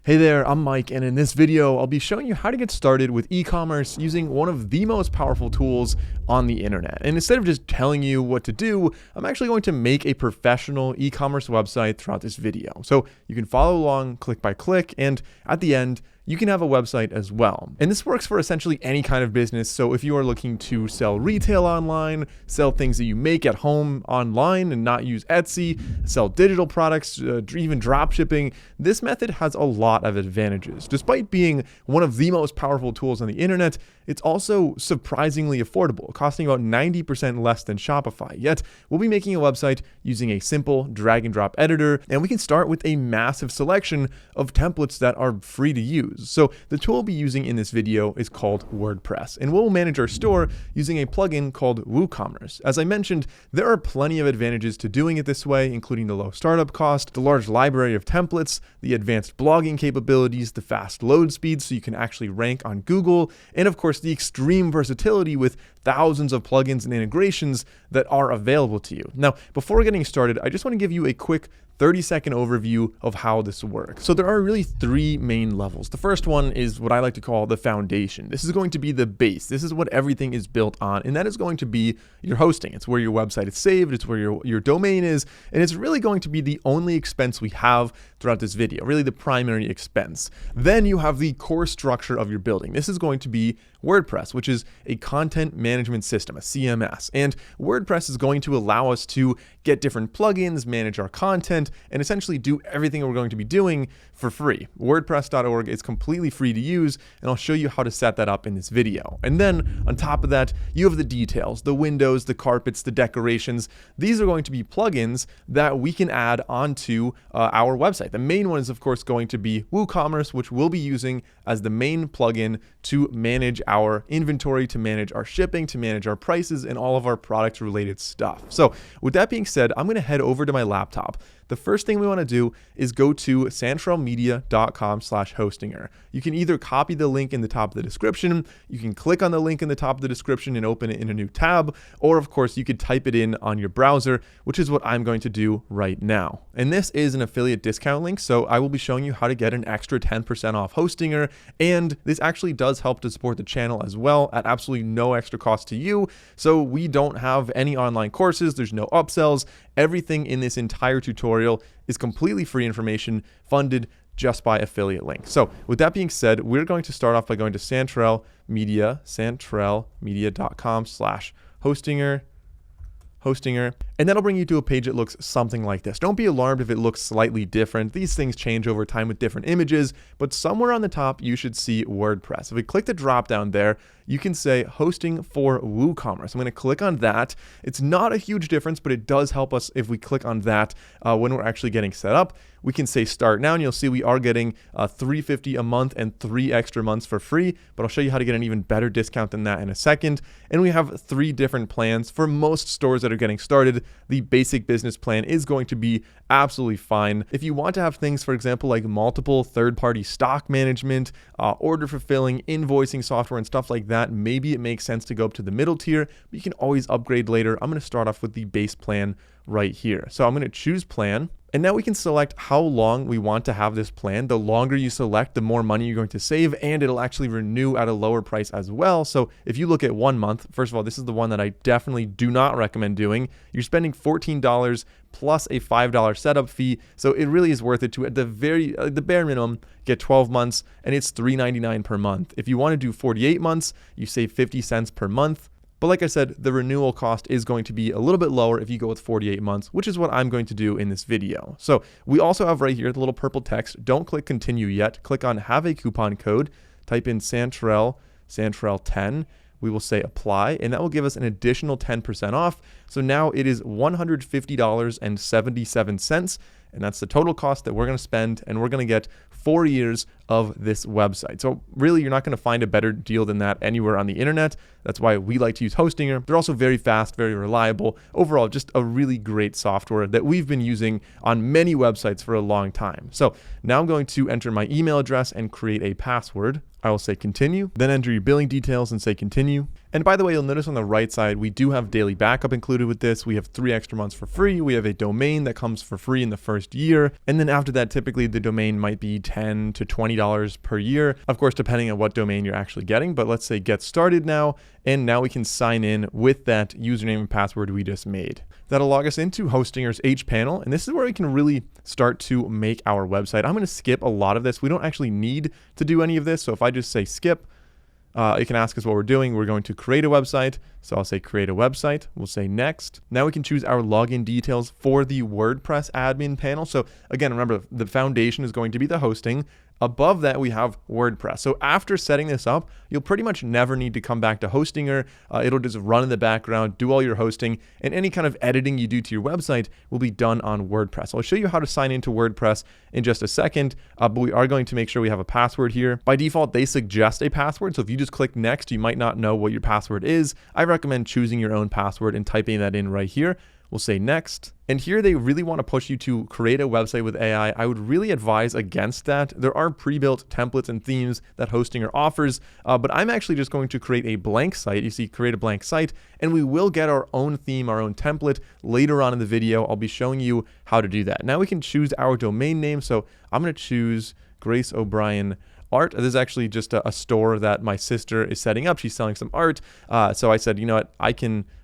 Hey there, I'm Mike, and in this video, I'll be showing you how to get started with e-commerce using one of the most powerful tools on the internet. And instead of just telling you what to do, I'm actually going to make a professional e-commerce website throughout this video. So you can follow along click by click, and at the end, you can have a website as well. And this works for essentially any kind of business. So if you are looking to sell retail online, sell things that you make at home online and not use Etsy, sell digital products, even drop shipping, this method has a lot of advantages. Despite being one of the most powerful tools on the internet, it's also surprisingly affordable, costing about 90% less than Shopify. Yet we'll be making a website using a simple drag and drop editor, and we can start with a massive selection of templates that are free to use. So the tool we'll be using in this video is called WordPress, and we'll manage our store using a plugin called WooCommerce. As I mentioned, there are plenty of advantages to doing it this way, including the low startup cost, the large library of templates, the advanced blogging capabilities, the fast load speed so you can actually rank on Google, and of course the extreme versatility with thousands of plugins and integrations that are available to you. Now, before getting started, I just want to give you a quick 30-second overview of how this works. So there are really three main levels. The first one is what I like to call the foundation. This is going to be the base. This is what everything is built on, and that is going to be your hosting. It's where your website is saved, it's where your domain is, and it's really going to be the only expense we have throughout this video, really the primary expense. Then you have the core structure of your building. This is going to be WordPress, which is a content management system, a CMS. And WordPress is going to allow us to get different plugins, manage our content, and essentially do everything we're going to be doing for free. WordPress.org is completely free to use, and I'll show you how to set that up in this video. And then on top of that, you have the details, the windows, the carpets, the decorations. These are going to be plugins that we can add onto our website. The main one is, of course, going to be WooCommerce, which we'll be using as the main plugin to manage our inventory, to manage our shipping, to manage our prices, and all of our product related stuff. So with that being said, I'm going to head over to my laptop. The first thing we want to do is go to santrelmedia.com/hostinger. You can either copy the link in the top of the description, you can click on the link in the top of the description and open it in a new tab, or of course you could type it in on your browser, which is what I'm going to do right now. And this is an affiliate discount link, so I will be showing you how to get an extra 10% off Hostinger, and this actually does help to support the channel as well at absolutely no extra cost to you. So we don't have any online courses, there's no upsells. Everything in this entire tutorial is completely free information funded just by affiliate links. So with that being said, we're going to start off by going to santrelmedia.com/hostinger, and that'll bring you to a page that looks something like this. Don't be alarmed if it looks slightly different. These things change over time with different images, but somewhere on the top, you should see WordPress. If we click the drop down there, you can say hosting for WooCommerce. I'm going to click on that. It's not a huge difference, but it does help us if we click on that when we're actually getting set up. We can say start now, and you'll see we are getting $3.50 a month and 3 extra months for free, but I'll show you how to get an even better discount than that in a second. And we have 3 different plans for most stores that are getting started. The basic business plan is going to be absolutely fine. If you want to have things, for example, like multiple third-party stock management, order fulfilling, invoicing software, and stuff like that, maybe it makes sense to go up to the middle tier, but you can always upgrade later. I'm going to start off with the base plan right here. So I'm going to choose plan. And now we can select how long we want to have this plan. The longer you select, the more money you're going to save, and it'll actually renew at a lower price as well. So if you look at 1 month, first of all, this is the one that I definitely do not recommend doing. You're spending $14 plus a $5 setup fee. So it really is worth it to, at the bare minimum, get 12 months, and it's $3.99 per month. If you want to do 48 months, you save 50 cents per month. But like I said, the renewal cost is going to be a little bit lower if you go with 48 months, which is what I'm going to do in this video. So we also have right here the little purple text. Don't click continue yet. Click on have a coupon code. Type in Santrel 10. We will say apply, and that will give us an additional 10% off. So now it is $150.77. And that's the total cost that we're going to spend, and we're going to get 4 years of this website. So really, you're not going to find a better deal than that anywhere on the internet. That's why we like to use Hostinger. They're also very fast, very reliable. Overall, just a really great software that we've been using on many websites for a long time. So now I'm going to enter my email address and create a password. I will say continue, then enter your billing details and say continue. And by the way, you'll notice on the right side, we do have daily backup included with this. We have 3 extra months for free. We have a domain that comes for free in the first year. And then after that, typically the domain might be $10 to $20 per year. Of course, depending on what domain you're actually getting, but let's say get started now. And now we can sign in with that username and password we just made. That'll log us into Hostinger's H panel. And this is where we can really start to make our website. I'm going to skip a lot of this. We don't actually need to do any of this. So if I just say skip, it can ask us what we're doing. We're going to create a website. So I'll say create a website. We'll say next. Now we can choose our login details for the WordPress admin panel. So again, remember the foundation is going to be the hosting. Above that, we have WordPress. So after setting this up, you'll pretty much never need to come back to Hostinger. It'll just run in the background, do all your hosting, and any kind of editing you do to your website will be done on WordPress. I'll show you how to sign into WordPress in just a second, but we are going to make sure we have a password here. By default, they suggest a password. So if you just click next, you might not know what your password is. I recommend choosing your own password and typing that in right here. We'll say next. And here they really want to push you to create a website with AI. I would really advise against that. There are pre-built templates and themes that Hostinger offers, but I'm actually just going to create a blank site. You see, create a blank site, and we will get our own theme, our own template later on in the video. I'll be showing you how to do that. Now we can choose our domain name. So I'm going to choose Grace O'Brien Art. This is actually just a store that my sister is setting up. She's selling some art. So I said, you know what,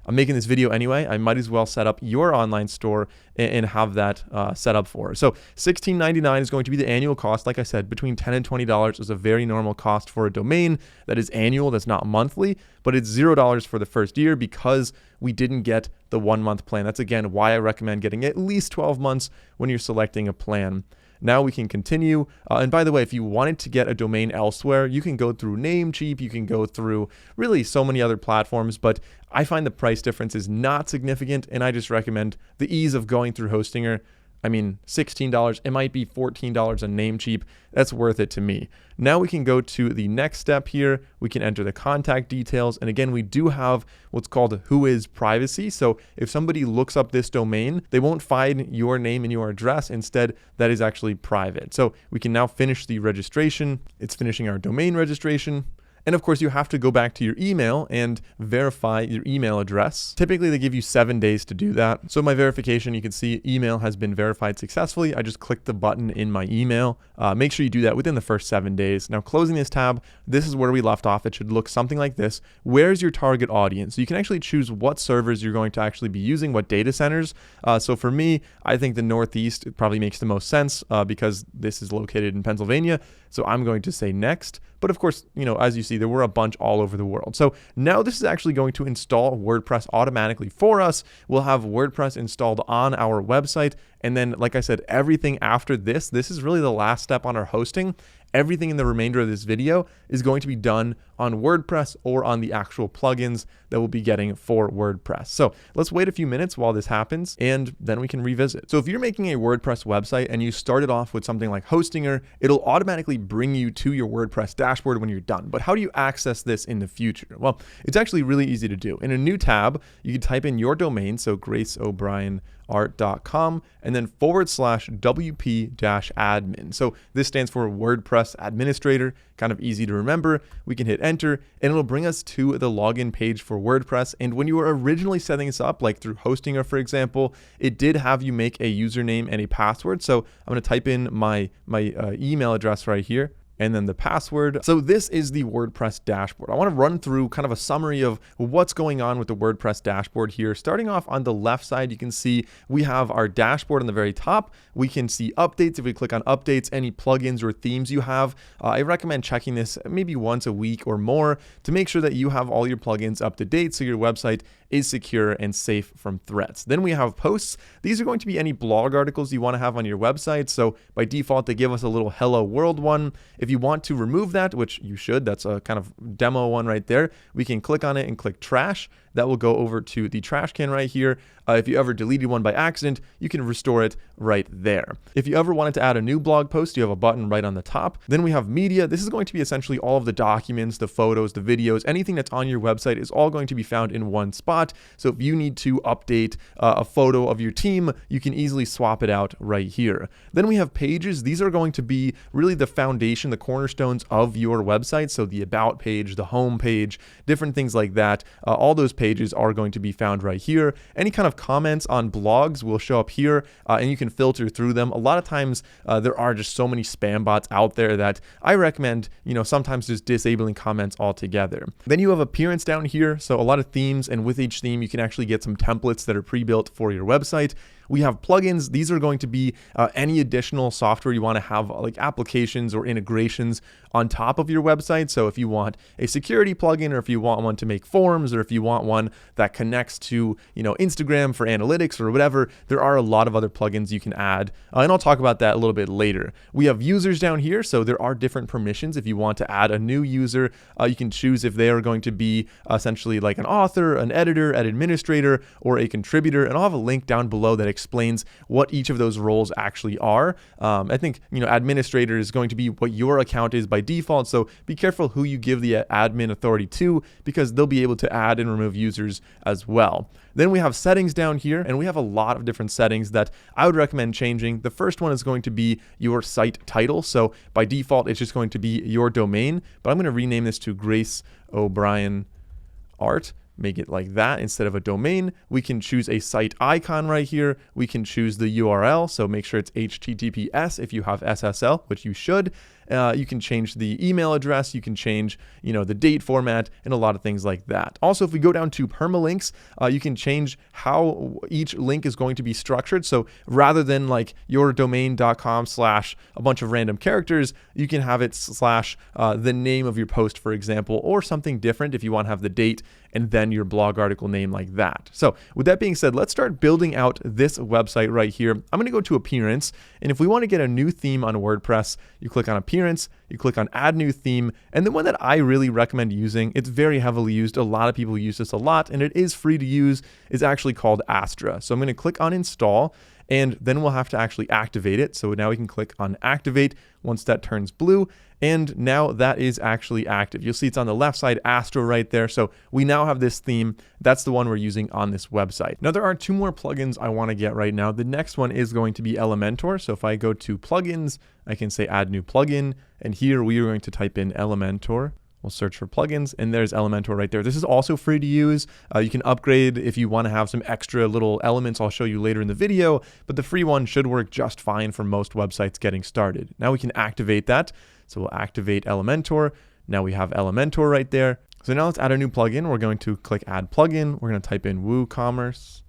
I'm making this video anyway. I might as well set up your online store and have that set up for her. So $16.99 is going to be the annual cost. Like I said, between $10 and $20 is a very normal cost for a domain that is annual, that's not monthly, but it's $0 for the first year because we didn't get the 1-month plan. That's again why I recommend getting at least 12 months when you're selecting a plan. Now we can continue. And by the way, if you wanted to get a domain elsewhere, you can go through Namecheap, you can go through really so many other platforms, but I find the price difference is not significant, and I just recommend the ease of going through Hostinger. I mean, $16, it might be $14 on Namecheap. That's worth it to me. Now we can go to the next step here. We can enter the contact details. And again, we do have what's called Whois privacy. So if somebody looks up this domain, they won't find your name and your address. Instead, that is actually private. So we can now finish the registration. It's finishing our domain registration. And of course, you have to go back to your email and verify your email address. Typically, they give you 7 days to do that. So my verification, you can see email has been verified successfully. I just clicked the button in my email. Make sure you do that within the first 7 days. Now, closing this tab, this is where we left off. It should look something like this. Where's your target audience? So you can actually choose what servers you're going to actually be using, what data centers. So for me, I think the Northeast, it probably makes the most sense because this is located in Pennsylvania. So I'm going to say next. But of course, you know, as you see, there were a bunch all over the world. So now this is actually going to install WordPress automatically for us. We'll have WordPress installed on our website. And then, like I said, everything after this is really the last step on our hosting. Everything in the remainder of this video is going to be done on WordPress or on the actual plugins that we'll be getting for WordPress. So let's wait a few minutes while this happens, and then we can revisit. So if you're making a WordPress website and you started off with something like Hostinger, it'll automatically bring you to your WordPress dashboard when you're done. But how do you access this in the future? Well, it's actually really easy to do. In a new tab, you can type in your domain, so graceobrienart.com, and then /WP-admin. So this stands for WordPress Administrator, kind of easy to remember. We can hit enter and it'll bring us to the login page for WordPress. And when you were originally setting this up, like through Hostinger, for example, it did have you make a username and a password. So I'm going to type in my email address right here, and then the password. So this is the WordPress dashboard. I want to run through kind of a summary of what's going on with the WordPress dashboard here. Starting off on the left side, you can see we have our dashboard on the very top. We can see updates. If we click on updates, any plugins or themes you have, I recommend checking this maybe once a week or more to make sure that you have all your plugins up to date so your website is secure and safe from threats. Then we have posts. These are going to be any blog articles you want to have on your website. So by default, they give us a little hello world one. If you want to remove that, which you should, that's a kind of demo one right there, we can click on it and click trash. That will go over to the trash can right here. If you ever deleted one by accident, you can restore it right there. If you ever wanted to add a new blog post, you have a button right on the top. Then we have media. This is going to be essentially all of the documents, the photos, the videos, anything that's on your website is all going to be found in one spot. spot. So if you need to update a photo of your team, you can easily swap it out right here. Then we have pages. These are going to be really the foundation, the cornerstones of your website. So the about page, the home page, different things like that. All those pages are going to be found right here. Any kind of comments on blogs will show up here, and you can filter through them. A lot of times there are just so many spam bots out there that I recommend, sometimes just disabling comments altogether. Then you have appearance down here. So a lot of themes, and with each theme, you can actually get some templates that are pre-built for your website. We have plugins. These are going to be any additional software you want to have, like applications or integrations on top of your website. So if you want a security plugin, or if you want one to make forms, or if you want one that connects to, Instagram for analytics or whatever, there are a lot of other plugins you can add. And I'll talk about that a little bit later. We have users down here. So there are different permissions. If you want to add a new user, you can choose if they are going to be essentially like an author, an editor, an administrator, or a contributor. And I'll have a link down below that explains what each of those roles actually are. I think, administrator is going to be what your account is by default. So be careful who you give the admin authority to, because they'll be able to add and remove users as well. Then we have settings down here, and we have a lot of different settings that I would recommend changing. The first one is going to be your site title. So by default, it's just going to be your domain, but I'm going to rename this to Grace O'Brien Art. Make it like that instead of a domain. We can choose a site icon right here. We can choose the URL. So make sure it's HTTPS if you have SSL, which you should. You can change the email address. You can change, the date format and a lot of things like that. Also, if we go down to permalinks, you can change how each link is going to be structured. So rather than like yourdomain.com / a bunch of random characters, you can have it / the name of your post, for example, or something different if you want to have the date and then your blog article name like that. So with that being said, let's start building out this website right here. I'm going to go to appearance. And if we want to get a new theme on WordPress, you click on appearance, you click on add new theme. And the one that I really recommend using, it's very heavily used. A lot of people use this a lot, and it is free to use, is actually called Astra. So I'm going to click on install, and then we'll have to actually activate it. So now we can click on activate once that turns blue. And now that is actually active. You'll see it's on the left side, Astra right there. So we now have this theme. That's the one we're using on this website. Now there are two more plugins I want to get right now. The next one is going to be Elementor. So if I go to plugins, I can say add new plugin. And here we are going to type in Elementor. We'll search for plugins, and there's Elementor right there. This is also free to use. You can upgrade if you want to have some extra little elements I'll show you later in the video, but the free one should work just fine for most websites getting started. Now we can activate that. So we'll activate Elementor. Now we have Elementor right there. So now let's add a new plugin. We're going to click add plugin. We're going to type in WooCommerce.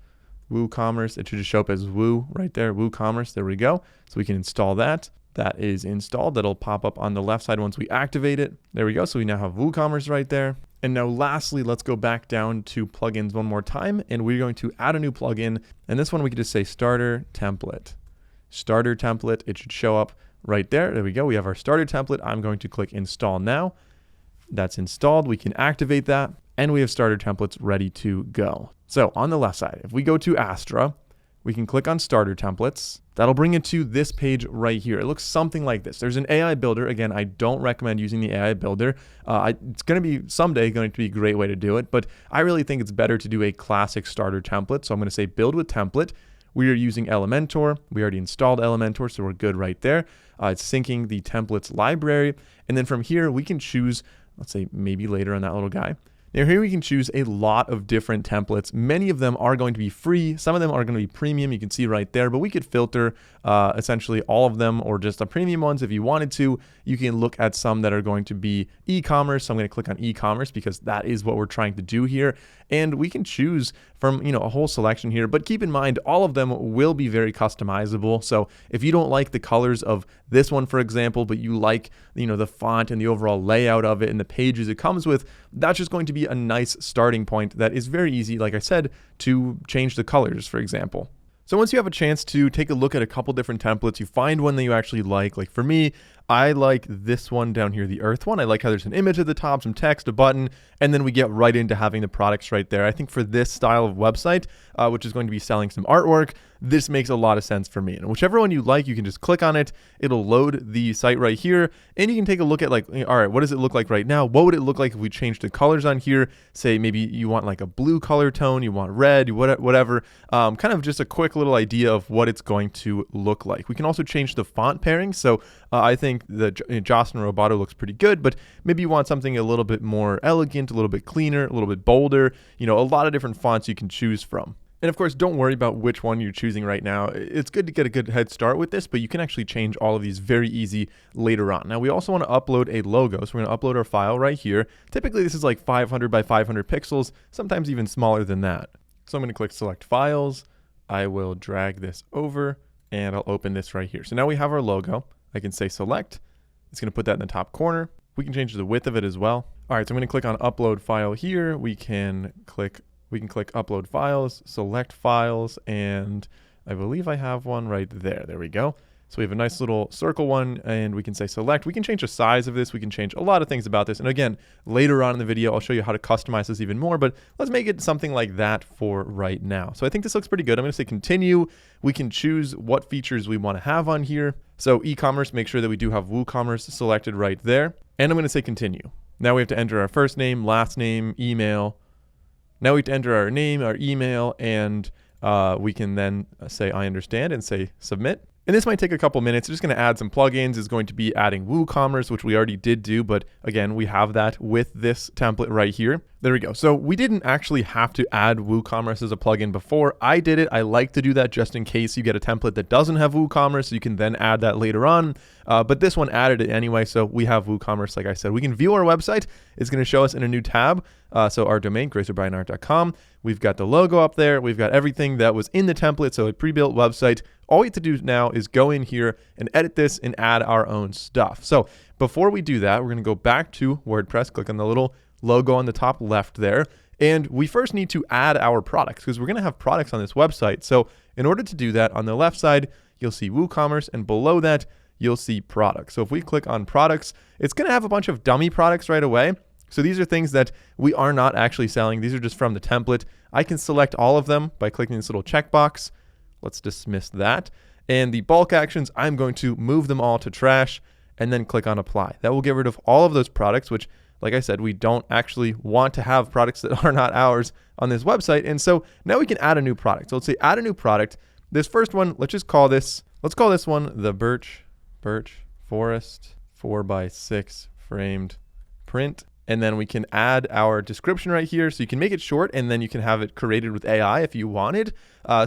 WooCommerce. It should just show up as Woo right there. WooCommerce. There we go. So we can install that. That is installed. That'll pop up on the left side once we activate it. There we go. So we now have WooCommerce right there. And now lastly, let's go back down to plugins one more time. And we're going to add a new plugin. And this one we can just say starter template. Starter template. It should show up right there. There we go. We have our starter template. I'm going to click install now. That's installed. We can activate that. And we have starter templates ready to go. So on the left side, if we go to Astra, we can click on starter templates. That'll bring it to this page right here. It looks something like this. There's an AI builder. Again, I don't recommend using the AI builder. It's going to be someday going to be a great way to do it, but I really think it's better to do a classic starter template. So I'm going to say build with template. We are using Elementor. We already installed Elementor, so we're good right there. It's syncing the templates library. And then from here, we can choose, let's say maybe later on that little guy. Now here we can choose a lot of different templates. Many of them are going to be free. Some of them are going to be premium. You can see right there, but we could filter essentially all of them or just the premium ones if you wanted to. You can look at some that are going to be e-commerce. So I'm going to click on e-commerce because that is what we're trying to do here. And we can choose from, a whole selection here, but keep in mind, all of them will be very customizable. So if you don't like the colors of this one, for example, but you like, the font and the overall layout of it and the pages it comes with, that's just going to be a nice starting point that is very easy, like I said, to change the colors, for example. So once you have a chance to take a look at a couple different templates, you find one that you actually like for me, I like this one down here, the Earth one. I like how there's an image at the top, some text, a button, and then we get right into having the products right there. I think for this style of website, which is going to be selling some artwork, this makes a lot of sense for me. And whichever one you like, you can just click on it. It'll load the site right here. And you can take a look at like, all right, what does it look like right now? What would it look like if we changed the colors on here? Say maybe you want like a blue color tone, you want red, whatever. Kind of just a quick little idea of what it's going to look like. We can also change the font pairing. So I think the Jocelyn Roboto looks pretty good, but maybe you want something a little bit more elegant, a little bit cleaner, a little bit bolder, a lot of different fonts you can choose from. And of course, don't worry about which one you're choosing right now. It's good to get a good head start with this, but you can actually change all of these very easy later on. Now, we also want to upload a logo. So we're going to upload our file right here. Typically, this is like 500 by 500 pixels, sometimes even smaller than that. So I'm going to click Select Files. I will drag this over, and I'll open this right here. So now we have our logo. I can say Select. It's going to put that in the top corner. We can change the width of it as well. All right, so I'm going to click on Upload File here. We can click Upload Files, Select Files, and I believe I have one right there. There we go. So we have a nice little circle one, and we can say Select. We can change the size of this. We can change a lot of things about this. And again, later on in the video, I'll show you how to customize this even more, but let's make it something like that for right now. So I think this looks pretty good. I'm going to say Continue. We can choose what features we want to have on here. So e-commerce, make sure that we do have WooCommerce selected right there. And I'm going to say Continue. Now we have to enter our first name, last name, email. Now we have to enter our name, our email, and we can then say I understand and say submit. And this might take a couple minutes. It's just going to add some plugins. It's going to be adding WooCommerce, which we already did do, but again, we have that with this template right here. There we go. So we didn't actually have to add WooCommerce as a plugin before. I did it. I like to do that just in case you get a template that doesn't have WooCommerce. You can then add that later on. But this one added it anyway. So we have WooCommerce, like I said. We can view our website. It's going to show us in a new tab. So our domain, graceobryanart.com. We've got the logo up there. We've got everything that was in the template. So a pre-built website. All we have to do now is go in here and edit this and add our own stuff. So before we do that, we're going to go back to WordPress, click on the little logo on the top left there. And we first need to add our products because we're going to have products on this website. So in order to do that, on the left side, you'll see WooCommerce, and below that, you'll see products. So if we click on products, it's going to have a bunch of dummy products right away. So these are things that we are not actually selling. These are just from the template. I can select all of them by clicking this little checkbox. Let's dismiss that. And the bulk actions, I'm going to move them all to trash and then click on apply. That will get rid of all of those products, which, like I said, we don't actually want to have products that are not ours on this website. And so now we can add a new product. So let's say add a new product. This first one, let's call this one the Birch Forest 4x6 framed print. And then we can add our description right here. So you can make it short, and then you can have it created with AI if you wanted.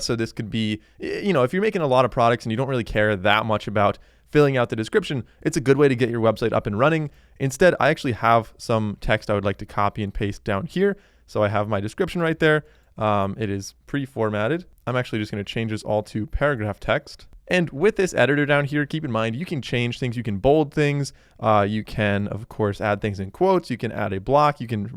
So this could be, if you're making a lot of products and you don't really care that much about filling out the description, it's a good way to get your website up and running. Instead, I actually have some text I would like to copy and paste down here. So I have my description right there. It is pre-formatted. I'm actually just going to change this all to paragraph text. And with this editor down here, keep in mind, you can change things. You can bold things. You can, of course, add things in quotes. You can add a block. You can,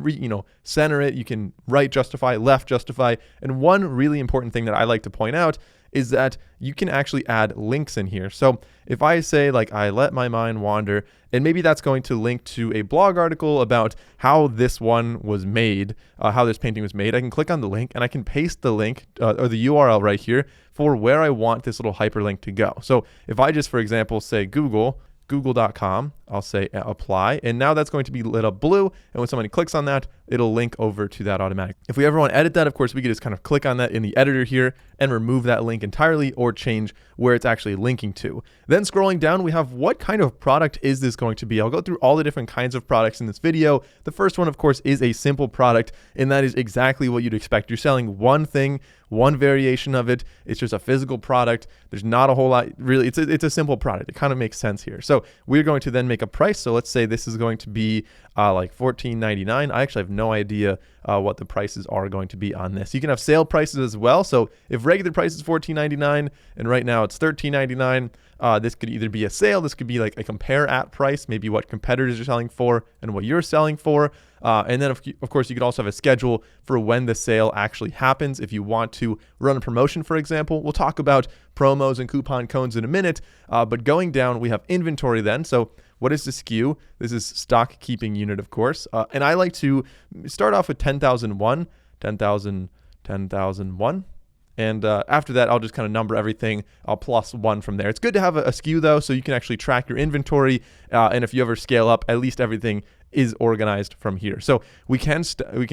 center it. You can right justify, left justify. And one really important thing that I like to point out is that you can actually add links in here. So if I say like, I let my mind wander, and maybe that's going to link to a blog article about how this one was made, how this painting was made, I can click on the link and I can paste the link or the URL right here for where I want this little hyperlink to go. So if I just, for example, say google.com, I'll say apply, and now that's going to be lit up blue, and when somebody clicks on that, it'll link over to that automatically. If we ever want to edit that, of course, we can just kind of click on that in the editor here and remove that link entirely or change where it's actually linking to. Then scrolling down, we have what kind of product is this going to be? I'll go through all the different kinds of products in this video. The first one, of course, is a simple product, and that is exactly what you'd expect. You're selling one thing, one variation of it. It's just a physical product. There's not a whole lot, really. It's a simple product. It kind of makes sense here. So we're going to then make a price. So let's say this is going to be like $14.99. I actually have no idea what the prices are going to be on this. You can have sale prices as well. So if regular price is $14.99 and right now it's $13.99, this could either be a sale. This could be like a compare at price, maybe what competitors are selling for and what you're selling for. And then, of course, you could also have a schedule for when the sale actually happens. If you want to run a promotion, for example, we'll talk about promos and coupon codes in a minute. But going down, we have inventory then. So what is the SKU? This is stock keeping unit, of course. And I like to start off with 10,001, And after that, I'll just kind of number everything. I'll +1 from there. It's good to have a SKU though, so you can actually track your inventory. And if you ever scale up, at least everything is organized from here. So we can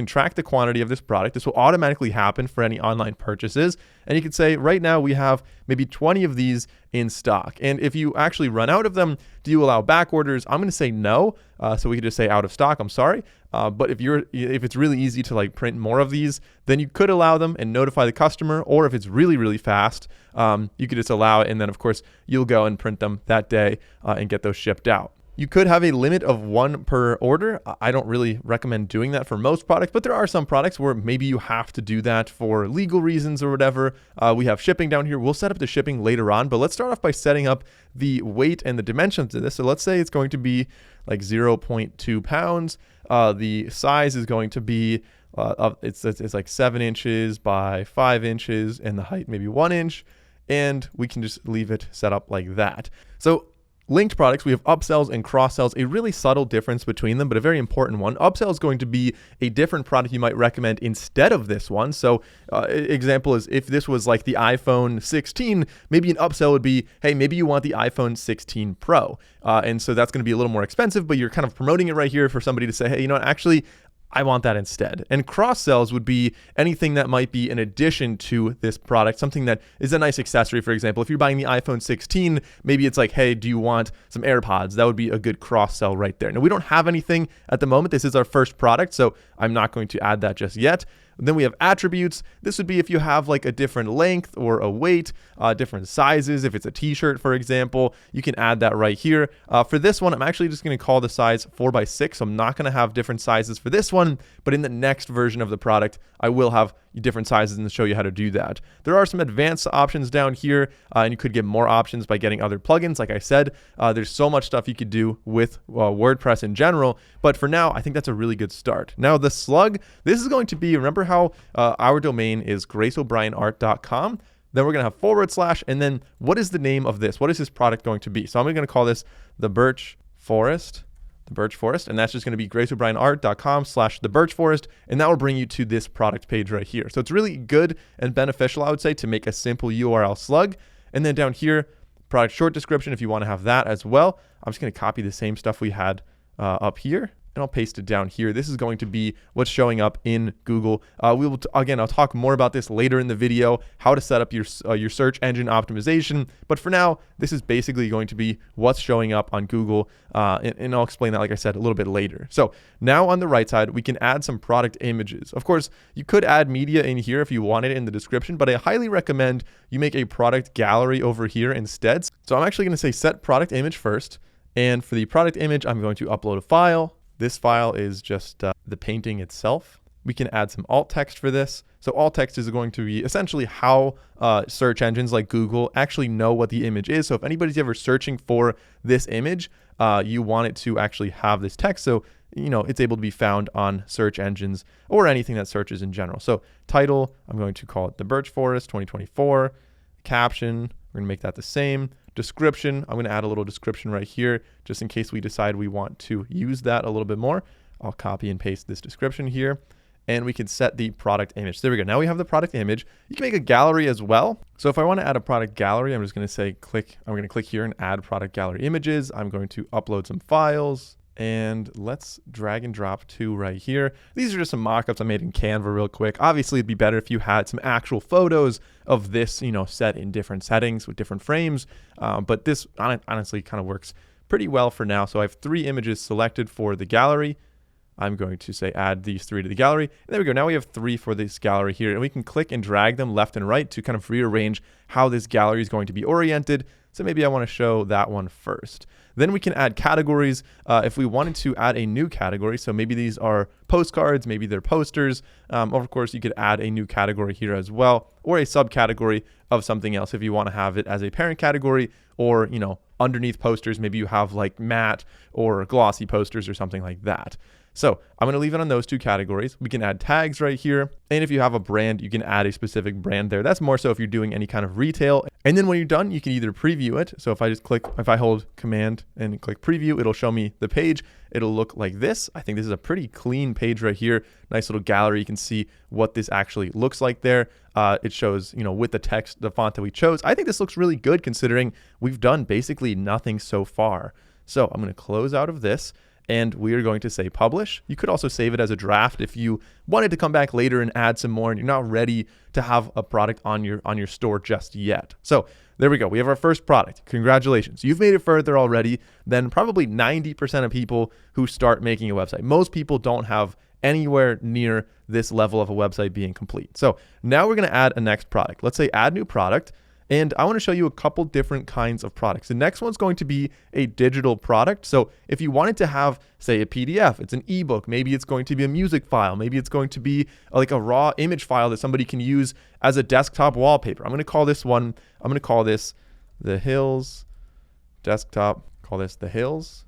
track the quantity of this product. This will automatically happen for any online purchases. And you can say right now we have maybe 20 of these in stock. And if you actually run out of them, do you allow back orders? I'm going to say no. So we could just say out of stock. I'm sorry. But if it's really easy to like print more of these, then you could allow them and notify the customer. Or if it's really, really fast, you could just allow it. And then of course you'll go and print them that day and get those shipped out. You could have a limit of 1 per order. I don't really recommend doing that for most products, but there are some products where maybe you have to do that for legal reasons or whatever. We have shipping down here. We'll set up the shipping later on, but let's start off by setting up the weight and the dimensions of this. So let's say it's going to be like 0.2 pounds. The size is going to be, it's like 7 inches by 5 inches, and the height maybe 1 inch. And we can just leave it set up like that. So linked products, we have upsells and cross-sells, a really subtle difference between them, but a very important one. Upsell is going to be a different product you might recommend instead of this one. So example is if this was like the iPhone 16, maybe an upsell would be, hey, maybe you want the iPhone 16 Pro. And so that's going to be a little more expensive, but you're kind of promoting it right here for somebody to say, hey, you know what, actually, I want that instead. And cross sells would be anything that might be in addition to this product, something that is a nice accessory. For example, if you're buying the iPhone 16, maybe it's like, hey, do you want some AirPods? That would be a good cross sell right there. Now, we don't have anything at the moment. This is our first product, so I'm not going to add that just yet. Then we have attributes. This would be if you have like a different length or a weight, different sizes. If it's a t-shirt, for example, you can add that right here. For this one, I'm actually just going to call the size 4x6. So I'm not going to have different sizes for this one, but in the next version of the product, I will have different sizes and show you how to do that. There are some advanced options down here, and you could get more options by getting other plugins. Like I said, there's so much stuff you could do with WordPress in general, but for now, I think that's a really good start. Now, the slug, this is going to be, remember how our domain is graceobryanart.com? Then we're going to have / and then what is the name of this? What is this product going to be? So I'm going to call this the Birch Forest. And that's just going to be graceobryanart.com/the Birch Forest, and that will bring you to this product page right here. So it's really good and beneficial, I would say, to make a simple URL slug. And then down here, product short description, if you want to have that as well. I'm just going to copy the same stuff we had up here, and I'll paste it down here. This is going to be what's showing up in Google. We will again, I'll talk more about this later in the video, how to set up your search engine optimization. But for now, this is basically going to be what's showing up on Google, and I'll explain that, like I said, a little bit later. So now on the right side, we can add some product images. Of course, you could add media in here if you wanted it in the description, but I highly recommend you make a product gallery over here instead. So I'm actually going to say set product image first. And for the product image, I'm going to upload a file. This file is just the painting itself. We can add some alt text for this. So alt text is going to be essentially how search engines like Google actually know what the image is. So if anybody's ever searching for this image, you want it to actually have this text. So, you know, it's able to be found on search engines or anything that searches in general. So title, I'm going to call it the Birch Forest 2024. Caption, we're going to make that the same. Description, I'm going to add a little description right here just in case we decide we want to use that a little bit more. I'll copy and paste this description here, and we can set the product image. There we go. Now we have the product image. You can make a gallery as well. So if I want to add a product gallery, I'm just going to say I'm going to click here and add product gallery images. I'm going to upload some files. And let's drag and drop 2 right here. These are just some mockups I made in Canva real quick. Obviously, it'd be better if you had some actual photos of this, you know, set in different settings with different frames. But this honestly kind of works pretty well for now. So I have 3 images selected for the gallery. I'm going to say add these 3 to the gallery. And there we go. Now we have 3 for this gallery here. And we can click and drag them left and right to kind of rearrange how this gallery is going to be oriented. So maybe I want to show that one first. Then we can add categories if we wanted to add a new category. So maybe these are postcards, maybe they're posters. Of course, you could add a new category here as well, or a subcategory of something else if you want to have it as a parent category, or, you know, underneath posters, maybe you have like matte or glossy posters or something like that. So I'm going to leave it on those 2 categories. We can add tags right here. And if you have a brand, you can add a specific brand there. That's more so if you're doing any kind of retail. And then when you're done, you can either preview it. So if I hold Command and click preview, it'll show me the page. It'll look like this. I think this is a pretty clean page right here. Nice little gallery. You can see what this actually looks like there. It shows, with the text, the font that we chose. I think this looks really good considering we've done basically nothing so far. So I'm going to close out of this and we are going to say publish. You could also save it as a draft if you wanted to come back later and add some more and you're not ready to have a product on your store just yet. So there we go. We have our first product. Congratulations. You've made it further already than probably 90% of people who start making a website. Most people don't have anywhere near this level of a website being complete. So now we're going to add a next product. Let's say add new product. And I want to show you a couple different kinds of products. The next one's going to be a digital product. So if you wanted to have, say, a PDF, it's an ebook, maybe it's going to be a music file, maybe it's going to be like a raw image file that somebody can use as a desktop wallpaper. I'm going to call this the Hills desktop, call this the Hills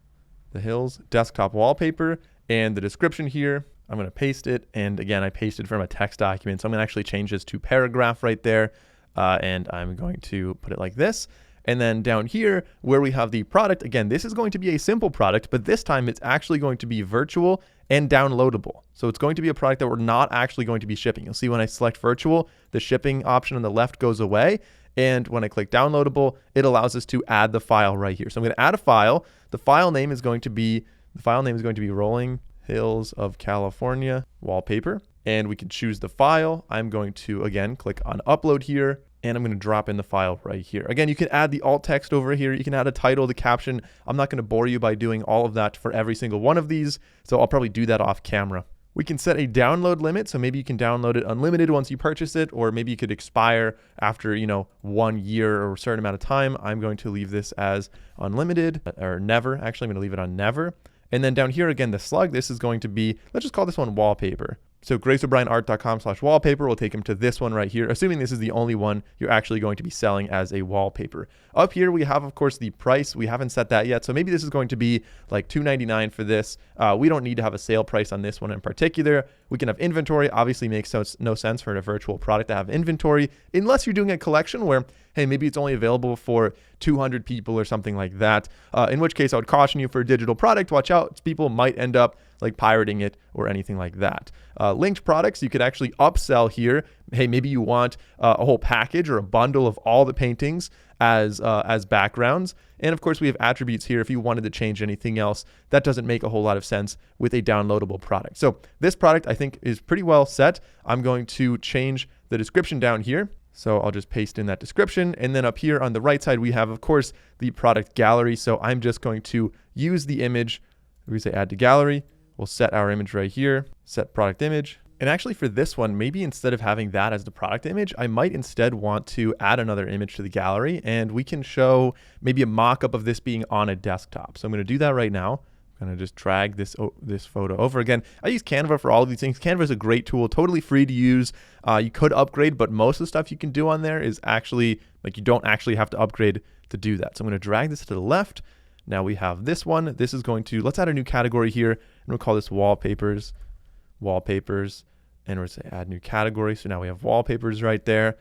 desktop wallpaper. And the description here, I'm going to paste it. And again, I pasted from a text document. So I'm going to actually change this to paragraph right there. And I'm going to put it like this. And then down here where we have the product, again, this is going to be a simple product, but this time it's actually going to be virtual and downloadable. So it's going to be a product that we're not actually going to be shipping. You'll see when I select virtual, the shipping option on the left goes away. And when I click downloadable, it allows us to add the file right here. So I'm going to add a file. The file name is going to be Rolling Hills of California wallpaper. And we can choose the file. I'm going to, again, click on upload here. And I'm going to drop in the file right here. Again, you can add the alt text over here. You can add a title, the caption. I'm not going to bore you by doing all of that for every single one of these. So I'll probably do that off camera. We can set a download limit. So maybe you can download it unlimited once you purchase it, or maybe you could expire after, 1 year or a certain amount of time. I'm going to leave this as unlimited or never. Actually, I'm going to leave it on never. And then down here, again, the slug, this is going to be, let's just call this one wallpaper. So graceobrien.art.com/wallpaper will take him to this one right here, assuming this is the only one you're actually going to be selling as a wallpaper. Up here, we have, of course, the price. We haven't set that yet. So maybe this is going to be like $2.99 for this. We don't need to have a sale price on this one in particular. We can have inventory. Obviously makes no sense for a virtual product to have inventory unless you're doing a collection where, hey, maybe it's only available for 200 people or something like that. In which case I would caution you for a digital product. Watch out. People might end up like pirating it or anything like that. Linked products, you could actually upsell here. Hey, maybe you want a whole package or a bundle of all the paintings as backgrounds. And of course we have attributes here. If you wanted to change anything else, that doesn't make a whole lot of sense with a downloadable product. So this product I think is pretty well set. I'm going to change the description down here. So I'll just paste in that description. And then up here on the right side, we have, of course, the product gallery. So I'm just going to use the image. We say add to gallery. We'll set our image right here, set product image. And actually for this one, maybe instead of having that as the product image, I might instead want to add another image to the gallery, and we can show maybe a mock-up of this being on a desktop. So I'm going to do that right now. I'm going to just drag this photo over. Again, I use Canva for all of these things. Canva is a great tool, totally free to use. You could upgrade, but most of the stuff you can do on there is actually, like, you don't actually have to upgrade to do that. So I'm going to drag this to the left. Now we have this one. This is going to, let's add a new category here, and we'll call this wallpapers, and we'll say add new category. So now we have wallpapers right there,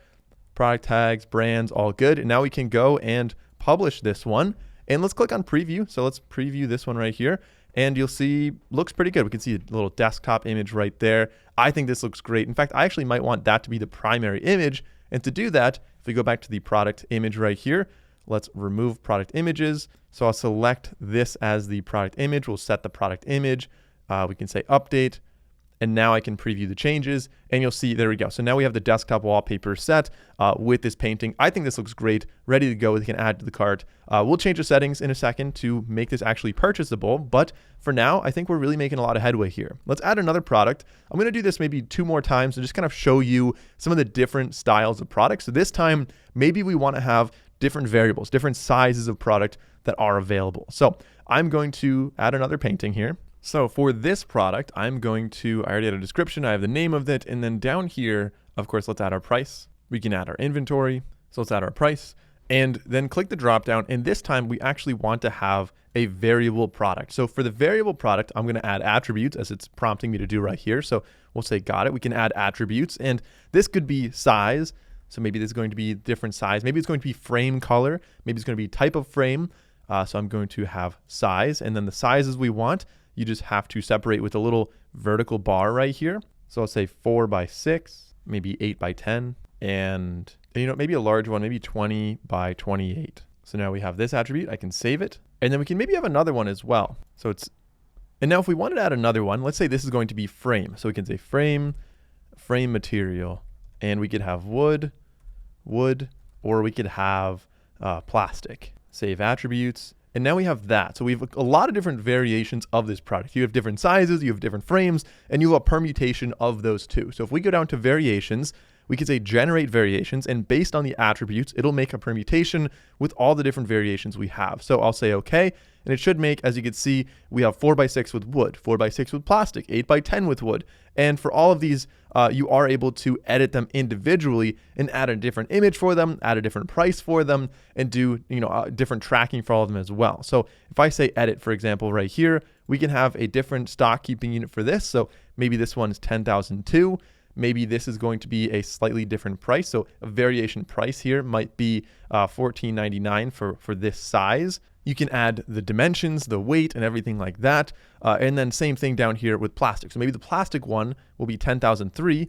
product tags, brands, all good. And now we can go and publish this one. And let's click on preview. So let's preview this one right here. And you'll see, looks pretty good. We can see a little desktop image right there. I think this looks great. In fact, I actually might want that to be the primary image. And to do that, if we go back to the product image right here, let's remove product images. So I'll select this as the product image. We'll set the product image. We can say update. And now I can preview the changes, and you'll see, there we go. So now we have the desktop wallpaper set with this painting. I think this looks great, ready to go. We can add to the cart. We'll change the settings in a second to make this actually purchasable. But for now, I think we're really making a lot of headway here. Let's add another product. I'm going to do this maybe 2 more times and just kind of show you some of the different styles of products. So this time, maybe we want to have different variables, different sizes of product that are available. So I'm going to add another painting here. So for this product, I'm going to, I already had a description, I have the name of it, and then down here, of course, let's add our price. We can add our inventory. So let's add our price, and then click the drop down. And this time we actually want to have a variable product. So for the variable product, I'm going to add attributes as it's prompting me to do right here. So we'll say, got it. We can add attributes, and this could be size. So maybe this is going to be different size. Maybe it's going to be frame color. Maybe it's going to be type of frame. So I'm going to have size, and then the sizes we want. you just have to separate with a little vertical bar right here. So I'll say 4x6, maybe 8x10, and maybe a large one, maybe 20x28. So now we have this attribute. I can save it. And then we can maybe have another one as well. And now if we wanted to add another one, let's say this is going to be frame. So we can say frame material, and we could have wood, or we could have plastic. Save attributes. And now we have that. So we have a lot of different variations of this product. You have different sizes, you have different frames, and you have a permutation of those two. So if we go down to variations, we could say generate variations, and based on the attributes, it'll make a permutation with all the different variations we have. So I'll say okay, and it should make, as you can see, we have 4x6 with wood, 4x6 with plastic, 8x10 with wood. And for all of these, you are able to edit them individually and add a different image for them, add a different price for them, and do different tracking for all of them as well. So if I say edit, for example, right here, we can have a different stock keeping unit for this. So maybe this one is 10,002. Maybe this is going to be a slightly different price. So a variation price here might be $14.99 for this size. You can add the dimensions, the weight, and everything like that. And then same thing down here with plastic. So maybe the plastic one will be 10,003,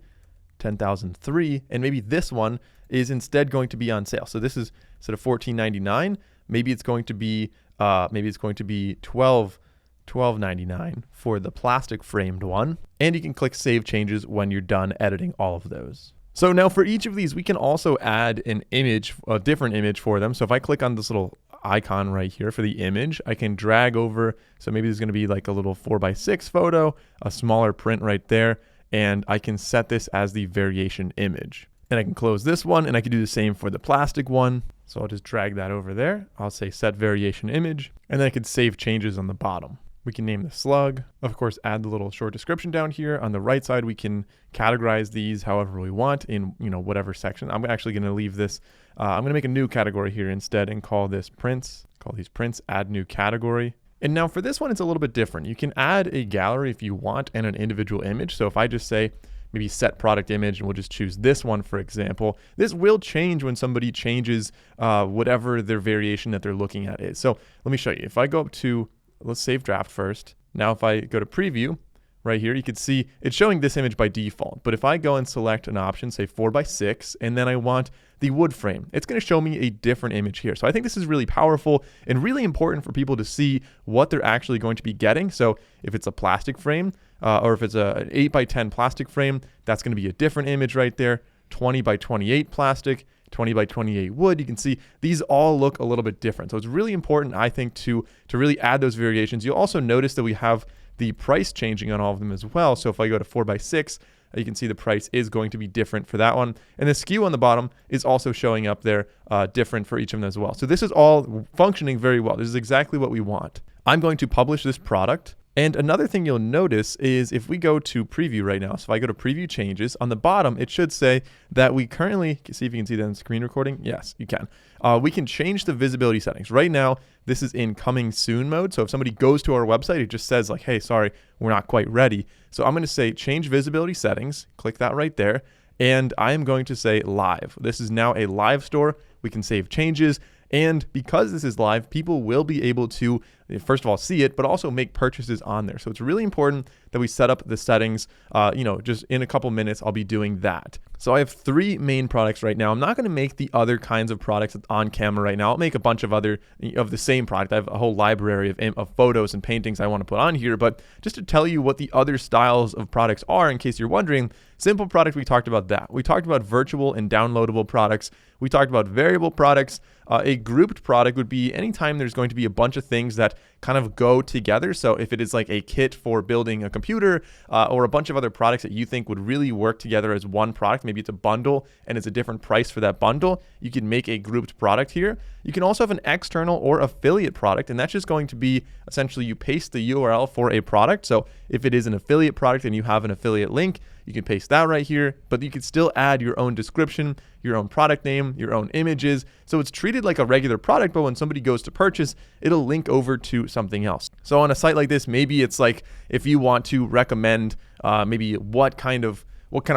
and maybe this one is instead going to be on sale. So this is, instead of $14.99, maybe it's going to be $12.99 for the plastic framed one. And you can click Save Changes when you're done editing all of those. So now for each of these, we can also add an image, a different image for them. So if I click on this little icon right here for the image, I can drag over. So maybe there's going to be like a little 4x6 photo, a smaller print right there. And I can set this as the variation image. And I can close this one, and I can do the same for the plastic one. So I'll just drag that over there. I'll say set variation image, and then I can save changes on the bottom. We can name the slug, of course, add the little short description down here. On the right side, we can categorize these however we want in whatever section. I'm actually going to leave this. I'm going to make a new category here instead and call this prints. Call these prints, add new category. And now for this one, it's a little bit different. You can add a gallery if you want and an individual image. So if I just say maybe set product image, and we'll just choose this one, for example, this will change when somebody changes whatever their variation that they're looking at is. So let me show you. If I go up to, let's save draft first. Now, if I go to preview right here, you can see it's showing this image by default. But if I go and select an option, say 4x6, and then I want the wood frame, it's going to show me a different image here. So I think this is really powerful and really important for people to see what they're actually going to be getting. So if it's a plastic frame, or if it's an 8x10 plastic frame, that's going to be a different image right there. 20x28 plastic, 20x28 wood. You can see these all look a little bit different. So it's really important, I think, to really add those variations. You'll also notice that we have the price changing on all of them as well. So if I go to 4x6, you can see the price is going to be different for that one. And the SKU on the bottom is also showing up there different for each of them as well. So this is all functioning very well. This is exactly what we want. I'm going to publish this product. And another thing you'll notice is if we go to preview right now, so if I go to preview changes, on the bottom, it should say that we currently, see if you can see that in screen recording. Yes, you can. We can change the visibility settings. Right now, this is in coming soon mode. So if somebody goes to our website, it just says like, hey, sorry, we're not quite ready. So I'm going to say change visibility settings, click that right there. And I am going to say live. This is now a live store. We can save changes. And because this is live, people will be able to, first of all, see it, but also make purchases on there. So it's really important that we set up the settings. Just in a couple minutes, I'll be doing that. So I have 3 main products right now. I'm not going to make the other kinds of products on camera right now. I'll make a bunch of other of the same product. I have a whole library of photos and paintings I want to put on here. But just to tell you what the other styles of products are, in case you're wondering, simple product, we talked about that. We talked about virtual and downloadable products. We talked about variable products. A grouped product would be anytime there's going to be a bunch of things that kind of go together. So if it is like a kit for building a computer or a bunch of other products that you think would really work together as one product, maybe it's a bundle and it's a different price for that bundle, you can make a grouped product here. You can also have an external or affiliate product, and that's just going to be essentially you paste the URL for a product. So if it is an affiliate product and you have an affiliate link, you can paste that right here, but you can still add your own description, your own product name, your own images. So it's treated like a regular product, but when somebody goes to purchase, it'll link over to something else. So on a site like this, maybe it's like if you want to recommend maybe what kind of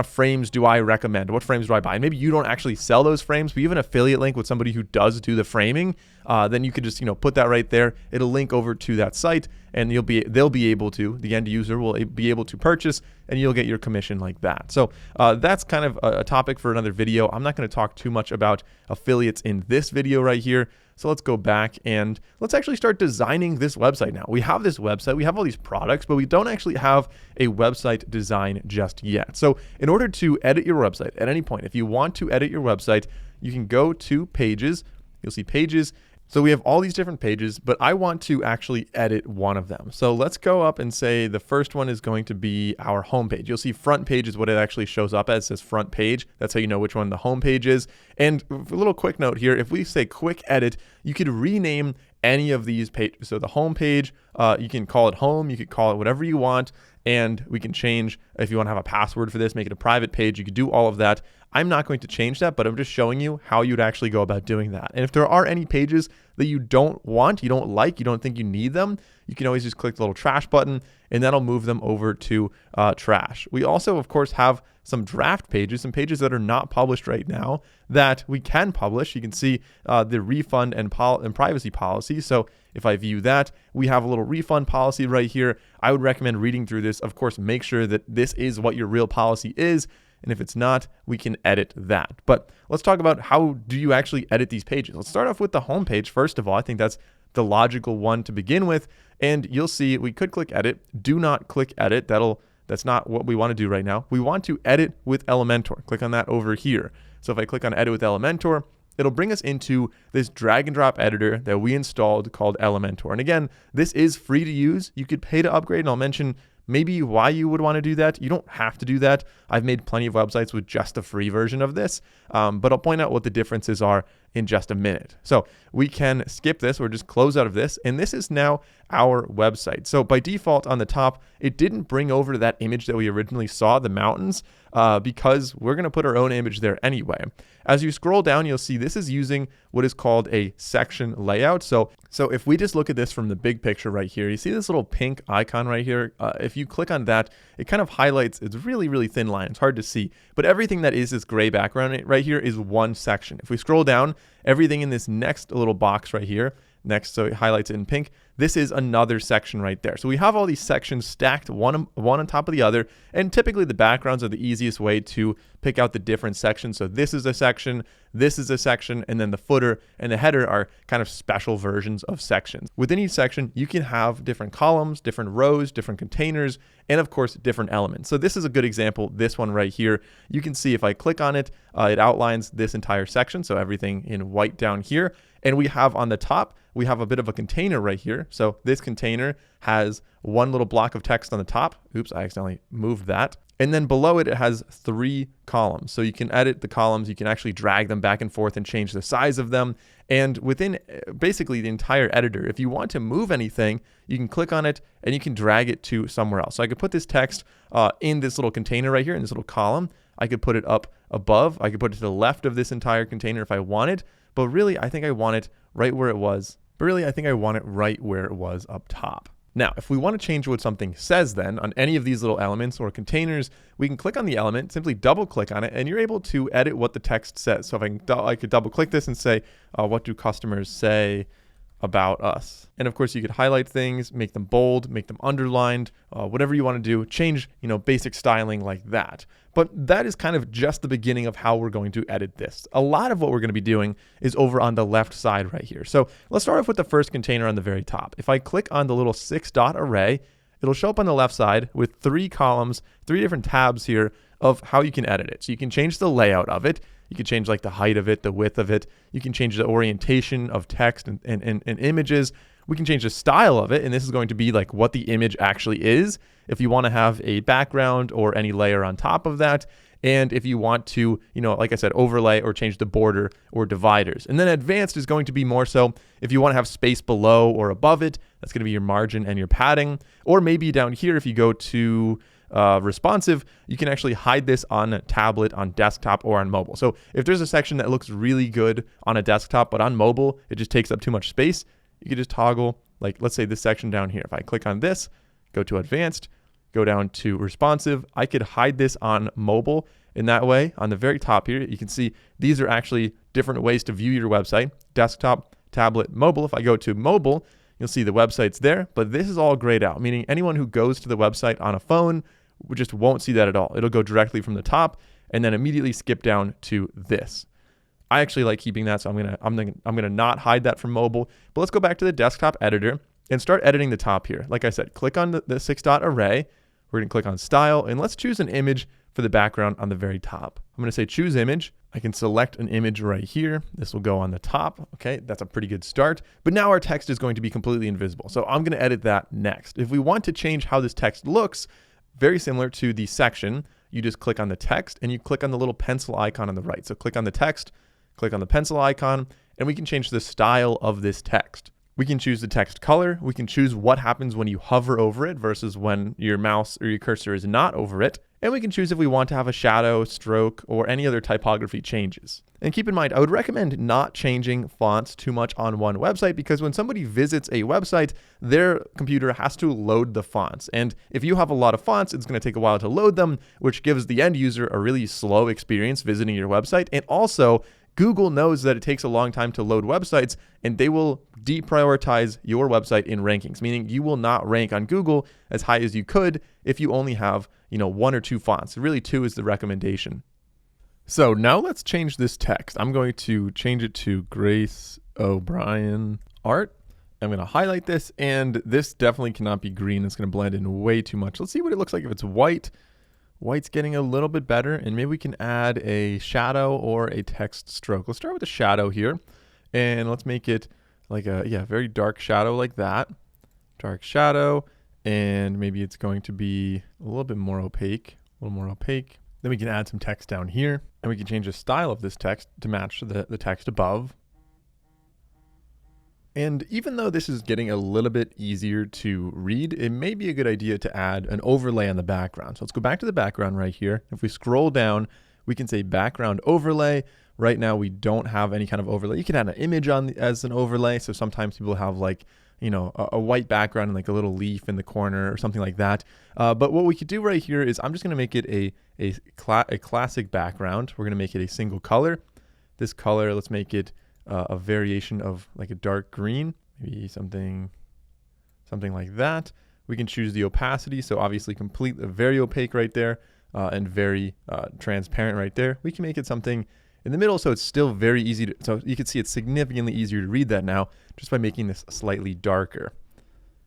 frames do I recommend? What frames do I buy? And maybe you don't actually sell those frames, but you have an affiliate link with somebody who does do the framing. Then you could just put that right there. It'll link over to that site, and they'll be able to, the end user will be able to purchase, and you'll get your commission like that. So that's kind of a topic for another video. I'm not going to talk too much about affiliates in this video right here. So let's go back and let's actually start designing this website now. We have this website, we have all these products, but we don't actually have a website design just yet. So in order to edit your website at any point, if you want to edit your website, you can go to pages, you'll see pages. So we have all these different pages, but I want to actually edit one of them. So let's go up and say the first one is going to be our home page. You'll see front page is what it actually shows up as. It says front page. That's how you know which one the home page is. And a little quick note here, if we say quick edit, you could rename any of these pages. So the home page, you can call it home, you could call it whatever you want, and we can change, if you want to have a password for this, make it a private page, you could do all of that. I'm not going to change that, but I'm just showing you how you'd actually go about doing that. And if there are any pages that you don't want, you don't like, you don't think you need them, you can always just click the little trash button and that'll move them over to trash. We also, of course, have some draft pages, some pages that are not published right now that we can publish. You can see the refund and privacy policy. So if I view that, we have a little refund policy right here. I would recommend reading through this. Of course, make sure that this is what your real policy is. And if it's not, we can edit that. But let's talk about how do you actually edit these pages. Let's start off with the home page. First of all, I think that's the logical one to begin with. And you'll see we could click edit. Do not click edit. That's not what we want to do right now. We want to edit with Elementor. Click on that over here. So if I click on edit with Elementor, it'll bring us into this drag and drop editor that we installed called Elementor. And again, this is free to use. You could pay to upgrade, and I'll mention maybe why you would want to do that. You don't have to do that. I've made plenty of websites with just the free version of this, but I'll point out what the differences are in just a minute. So we can skip this or just close out of this. And this is now our website. So by default on the top, it didn't bring over that image that we originally saw, the mountains, because we're going to put our own image there anyway. As you scroll down, you'll see this is using what is called a section layout. So if we just look at this from the big picture right here, you see this little pink icon right here. If you click on that, it kind of highlights, it's really, really thin line. It's hard to see, but everything that is this gray background right here is one section. If we scroll down, everything in this next little box right here, next, so it highlights it in pink, this is another section right there. So we have all these sections stacked one on top of the other, and typically the backgrounds are the easiest way to pick out the different sections. So this is a section, this is a section, and then the footer and the header are kind of special versions of sections. Within each section, you can have different columns, different rows, different containers, and of course, different elements. So this is a good example, this one right here. You can see if I click on it, it outlines this entire section, so everything in white down here. And we have on the top, we have a bit of a container right here. So this container has one little block of text on the top. Oops, I accidentally moved that. And then below it, it has 3 columns. So you can edit the columns. You can actually drag them back and forth and change the size of them. And within basically the entire editor, if you want to move anything, you can click on it and you can drag it to somewhere else. So I could put this text in this little container right here, in this little column. I could put it up above. I could put it to the left of this entire container if I wanted. But really, I think I want it right where it was. But really, I think I want it right where it was up top. Now, if we want to change what something says then on any of these little elements or containers, we can click on the element, simply double click on it, and you're able to edit what the text says. So if I could double click this and say, what do customers say about us? And of course, you could highlight things, make them bold, make them underlined, whatever you want to do, change, basic styling like that. But that is kind of just the beginning of how we're going to edit this. A lot of what we're going to be doing is over on the left side right here. So let's start off with the first container on the very top. If I click on the little 6-dot array, it'll show up on the left side with 3 columns, 3 different tabs here of how you can edit it. So you can change the layout of it. You can change like the height of it, the width of it. You can change the orientation of text and images. We can change the style of it, and this is going to be like what the image actually is. If you want to have a background or any layer on top of that, and if you want to, like I said, overlay or change the border or dividers. And then advanced is going to be more so if you want to have space below or above it, that's going to be your margin and your padding. Or maybe down here, if you go to responsive, you can actually hide this on a tablet, on desktop, or on mobile. So if there's a section that looks really good on a desktop, but on mobile, it just takes up too much space, you could just toggle, like let's say this section down here. If I click on this, go to advanced, go down to responsive, I could hide this on mobile. In that way, on the very top here, you can see these are actually different ways to view your website: desktop, tablet, mobile. If I go to mobile, You'll see the website's there, but this is all grayed out, meaning anyone who goes to the website on a phone just won't see that at all. It'll go directly from the top and then immediately skip down to this. I actually like keeping that, so I'm gonna not hide that from mobile. But let's go back to the desktop editor and start editing the top here. Like I said, click on the 6-dot array. We're gonna click on style, and let's choose an image for the background on the very top. I'm gonna say choose image. I can select an image right here. This will go on the top. Okay, that's a pretty good start. But now our text is going to be completely invisible. So I'm gonna edit that next. If we want to change how this text looks, very similar to the section, you just click on the text and you click on the little pencil icon on the right. So click on the text, click on the pencil icon, and we can change the style of this text. We can choose the text color. We can choose what happens when you hover over it versus when your mouse or your cursor is not over it. And we can choose if we want to have a shadow, stroke, or any other typography changes. And keep in mind, I would recommend not changing fonts too much on one website, because when somebody visits a website, their computer has to load the fonts. And if you have a lot of fonts, it's going to take a while to load them, which gives the end user a really slow experience visiting your website. And also, Google knows that it takes a long time to load websites, and they will deprioritize your website in rankings, meaning you will not rank on Google as high as you could if you only have, 1 or 2 fonts. Really, 2 is the recommendation. So now let's change this text. I'm going to change it to Grace O'Brien Art. I'm going to highlight this, and this definitely cannot be green. It's going to blend in way too much. Let's see what it looks like if it's white. White's getting a little bit better, and maybe we can add a shadow or a text stroke. Let's start with a shadow here, and let's make it like a very dark shadow like that. Dark shadow, and maybe it's going to be a little bit more opaque, Then we can add some text down here, and we can change the style of this text to match the text above. And even though this is getting a little bit easier to read, it may be a good idea to add an overlay on the background. So let's go back to the background right here. If we scroll down, we can say background overlay. Right now, we don't have any kind of overlay. You can add an image on as an overlay. So sometimes people have a white background and like a little leaf in the corner or something like that. But what we could do right here is I'm just going to make it a classic background. We're going to make it a single color. This color, let's make it a variation of like a dark green, maybe something like that. We can choose the opacity. So obviously very opaque right there, and very transparent right there. We can make it something in the middle, so it's still very easy so you can see it's significantly easier to read that now just by making this slightly darker.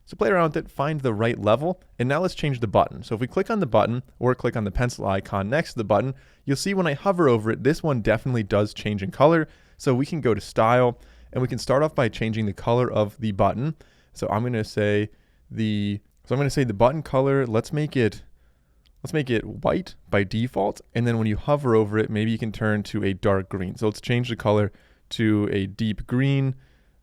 So play around with it, find the right level, and now let's change the button. So if we click on the button or click on the pencil icon next to the button, you'll see when I hover over it, this one definitely does change in color. So we can go to style, and we can start off by changing the color of the button. So I'm going to say the button color, let's make it white by default. And then when you hover over it, maybe you can turn to a dark green. So let's change the color to a deep green,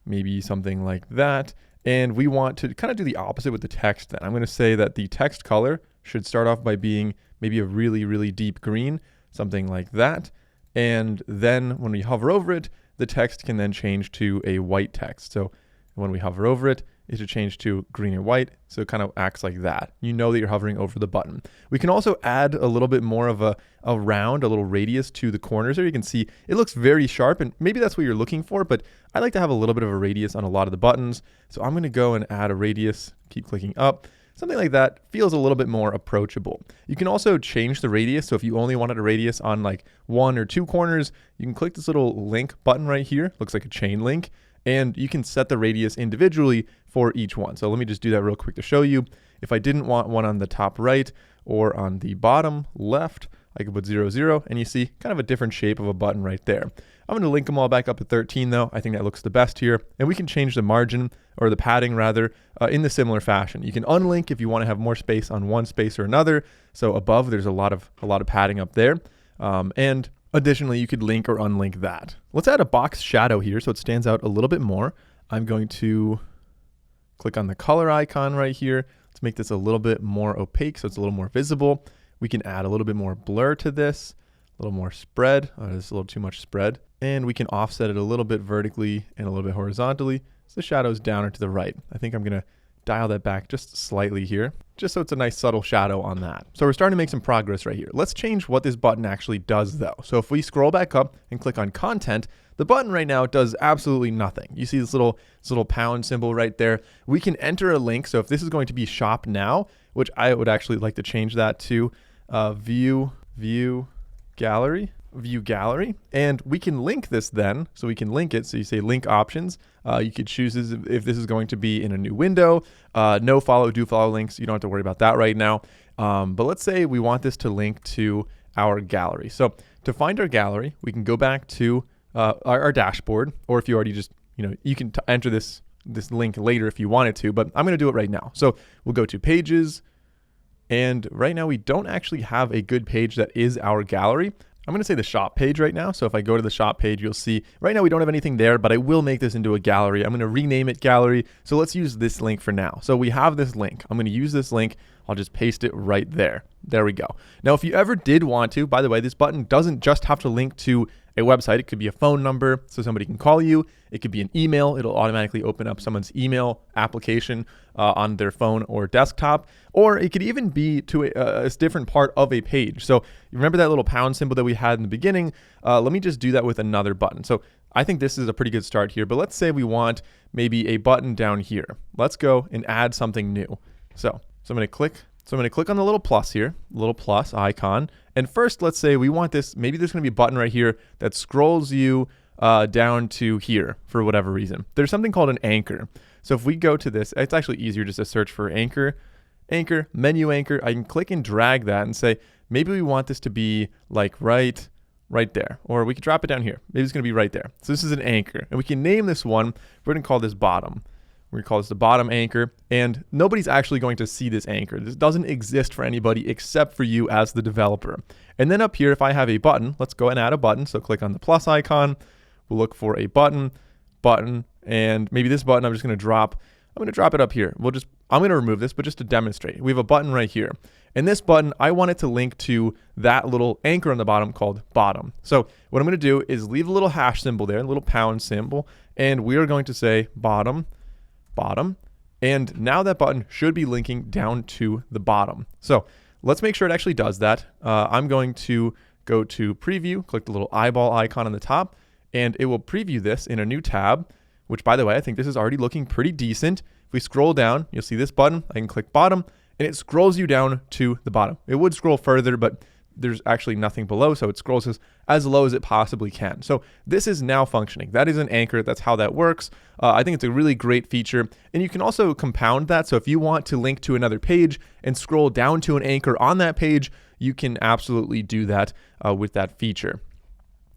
maybe something like that. And we want to kind of do the opposite with the text then. I'm going to say that the text color should start off by being maybe a really, really deep green, something like that. And then when we hover over it, the text can then change to a white text. So when we hover over it, it should change to green and white. So it kind of acts like that. You know that you're hovering over the button. We can also add a little bit more of a little radius to the corners there. You can see it looks very sharp, and maybe that's what you're looking for, but I like to have a little bit of a radius on a lot of the buttons. So I'm going to go and add a radius, keep clicking up. Something like that feels a little bit more approachable. You can also change the radius. So if you only wanted a radius on like 1 or 2 corners, you can click this little link button right here. Looks like a chain link. And you can set the radius individually for each one. So let me just do that real quick to show you. If I didn't want one on the top right or on the bottom left, I could put 0, 0, and you see kind of a different shape of a button right there. I'm going to link them all back up to 13 though. I think that looks the best here. And we can change the margin, or the padding rather, in the similar fashion. You can unlink if you want to have more space on one space or another. So above, there's a lot of padding up there. And additionally, you could link or unlink that. Let's add a box shadow here so it stands out a little bit more. I'm going to click on the color icon right here. Let's make this a little bit more opaque so it's a little more visible. We can add a little bit more blur to this, a little more spread. There's a little too much spread. And we can offset it a little bit vertically and a little bit horizontally so the shadow's down or to the right. I think I'm going to dial that back just slightly here, just so it's a nice subtle shadow on that. So we're starting to make some progress right here. Let's change what this button actually does though. So if we scroll back up and click on content, the button right now does absolutely nothing. You see this little pound symbol right there. We can enter a link. So if this is going to be shop now, which I would actually like to change that to view gallery, and we can link this then. So we can link it. So you say link options. You could choose this if this is going to be in a new window. No follow, do follow links. You don't have to worry about that right now. But let's say we want this to link to our gallery. So to find our gallery, we can go back to our dashboard, or if you already just, you can enter this link later if you wanted to, but I'm going to do it right now. So we'll go to pages, and right now we don't actually have a good page that is our gallery. I'm going to say the shop page right now. So if I go to the shop page, you'll see right now we don't have anything there, but I will make this into a gallery. I'm going to rename it gallery. So let's use this link for now. So we have this link. I'm going to use this link. I'll just paste it right there. There we go. Now, if you ever did want to, by the way, this button doesn't just have to link to a website. It could be a phone number so somebody can call you. It could be an email. It'll automatically open up someone's email application on their phone or desktop. Or it could even be to a different part of a page. So you remember that little pound symbol that we had in the beginning? Let me just do that with another button. So I think this is a pretty good start here. But let's say we want maybe a button down here. Let's go and add something new. So I'm going to click on the little plus here, little plus icon. And first, let's say we want this, maybe there's going to be a button right here that scrolls you down to here for whatever reason. There's something called an anchor. So if we go to this, it's actually easier just to search for anchor, menu anchor. I can click and drag that and say, maybe we want this to be like right there, or we could drop it down here. Maybe it's going to be right there. So this is an anchor, and we can name this one. We're going to call this bottom. We're going to call this the bottom anchor, and nobody's actually going to see this anchor. This doesn't exist for anybody except for you as the developer. And then up here, if I have a button, let's go and add a button. So click on the plus icon. We'll look for a button, and maybe this button I'm just going to drop. I'm going to drop it up here. I'm going to remove this, but just to demonstrate, we have a button right here. And this button, I want it to link to that little anchor on the bottom called bottom. So what I'm going to do is leave a little hash symbol there, a little pound symbol, and we are going to say bottom. And now that button should be linking down to the bottom. So let's make sure it actually does that. I'm going to go to preview, click the little eyeball icon on the top, and it will preview this in a new tab, which, by the way, I think this is already looking pretty decent. If we scroll down, you'll see this button. I can click bottom, and it scrolls you down to the bottom. It would scroll further, but there's actually nothing below, so it scrolls as low as it possibly can. So this is now functioning. That is an anchor. That's how that works. I think it's a really great feature, and you can also compound that. So if you want to link to another page and scroll down to an anchor on that page, you can absolutely do that with that feature.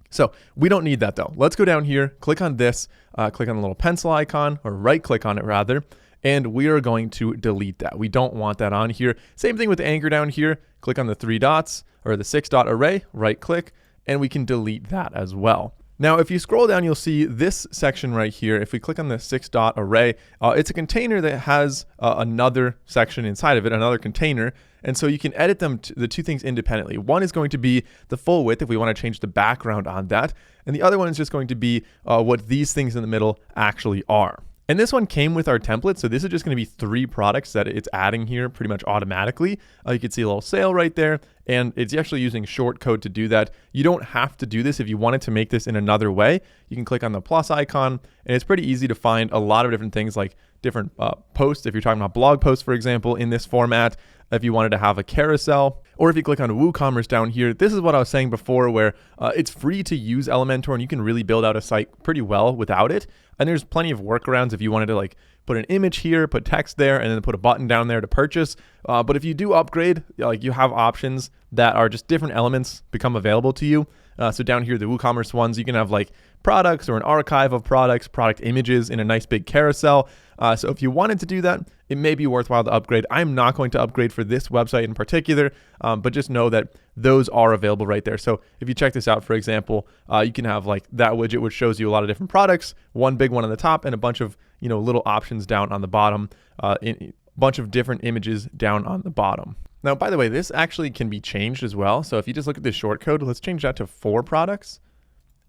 So we don't need that though. Let's go down here, click on this, click on the little pencil icon, or right click on it rather, and we are going to delete that. We don't want that on here. Same thing with the anchor down here. Click on the 3 dots or the 6-dot array, right click, and we can delete that as well. Now, if you scroll down, you'll see this section right here. If we click on the 6-dot array, it's a container that has another section inside of it, another container. And so you can edit them, the two things independently. One is going to be the full width if we want to change the background on that. And the other one is just going to be what these things in the middle actually are. And this one came with our template. So this is just going to be 3 products that it's adding here pretty much automatically. You can see a little sale right there, and it's actually using short code to do that. You don't have to do this if you wanted to make this in another way. You can click on the plus icon, and it's pretty easy to find a lot of different things like different posts. If you're talking about blog posts, for example, in this format, if you wanted to have a carousel, or if you click on WooCommerce down here, this is what I was saying before, where it's free to use Elementor and you can really build out a site pretty well without it. And there's plenty of workarounds if you wanted to like put an image here, put text there, and then put a button down there to purchase. But if you do upgrade, like you have options that are just different elements become available to you. So down here, the WooCommerce ones, you can have like products or an archive of products, product images in a nice big carousel. So if you wanted to do that, it may be worthwhile to upgrade. I'm not going to upgrade for this website in particular, but just know that those are available right there. So if you check this out, for example, you can have like that widget, which shows you a lot of different products, one big one on the top and a bunch of, little options down on the bottom, a bunch of different images down on the bottom. Now, by the way, this actually can be changed as well. So if you just look at this short code, let's change that to 4 products,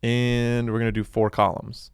and we're going to do 4 columns.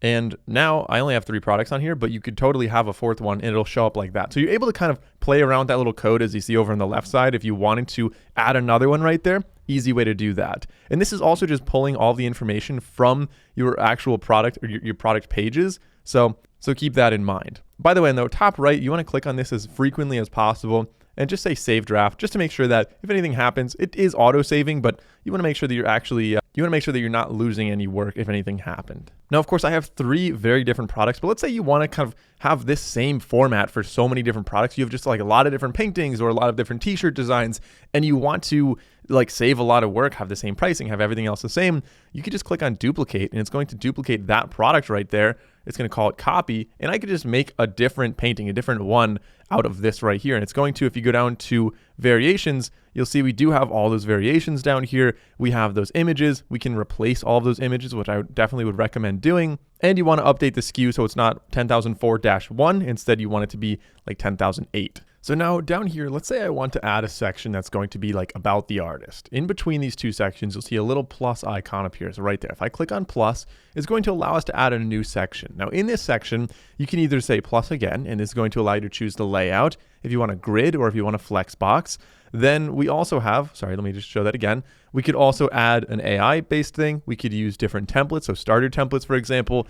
And now I only have 3 products on here, but you could totally have a 4th one and it'll show up like that. So you're able to kind of play around with that little code as you see over on the left side. If you wanted to add another one right there, easy way to do that. And this is also just pulling all the information from your actual product or your product pages. So keep that in mind. By the way, in the top right, you want to click on this as frequently as possible and just say save draft, just to make sure that if anything happens, it is auto saving, but you want to make sure that you're actually, you want to make sure that you're not losing any work if anything happened. Now, of course, I have 3 very different products, but let's say you want to kind of have this same format for so many different products. You have just like a lot of different paintings or a lot of different t-shirt designs, and you want to like save a lot of work, have the same pricing, have everything else the same. You could just click on duplicate and it's going to duplicate that product right there. It's going to call it copy, and I could just make a different painting, a different one out of this right here. And it's going to, if you go down to variations, you'll see we do have all those variations down here. We have those images. We can replace all of those images, which I definitely would recommend doing. And you want to update the SKU so it's not 10,004-1. Instead, you want it to be like 10,008. So now down here, let's say I want to add a section that's going to be like about the artist. In between these 2 sections, you'll see a little plus icon appears right there. If I click on plus, it's going to allow us to add a new section. Now in this section, you can either say plus again, and it's going to allow you to choose the layout. If you want a grid or if you want a flex box, then we also have, sorry, let me just show that again. We could also add an AI-based thing. We could use different templates. So starter templates, for example,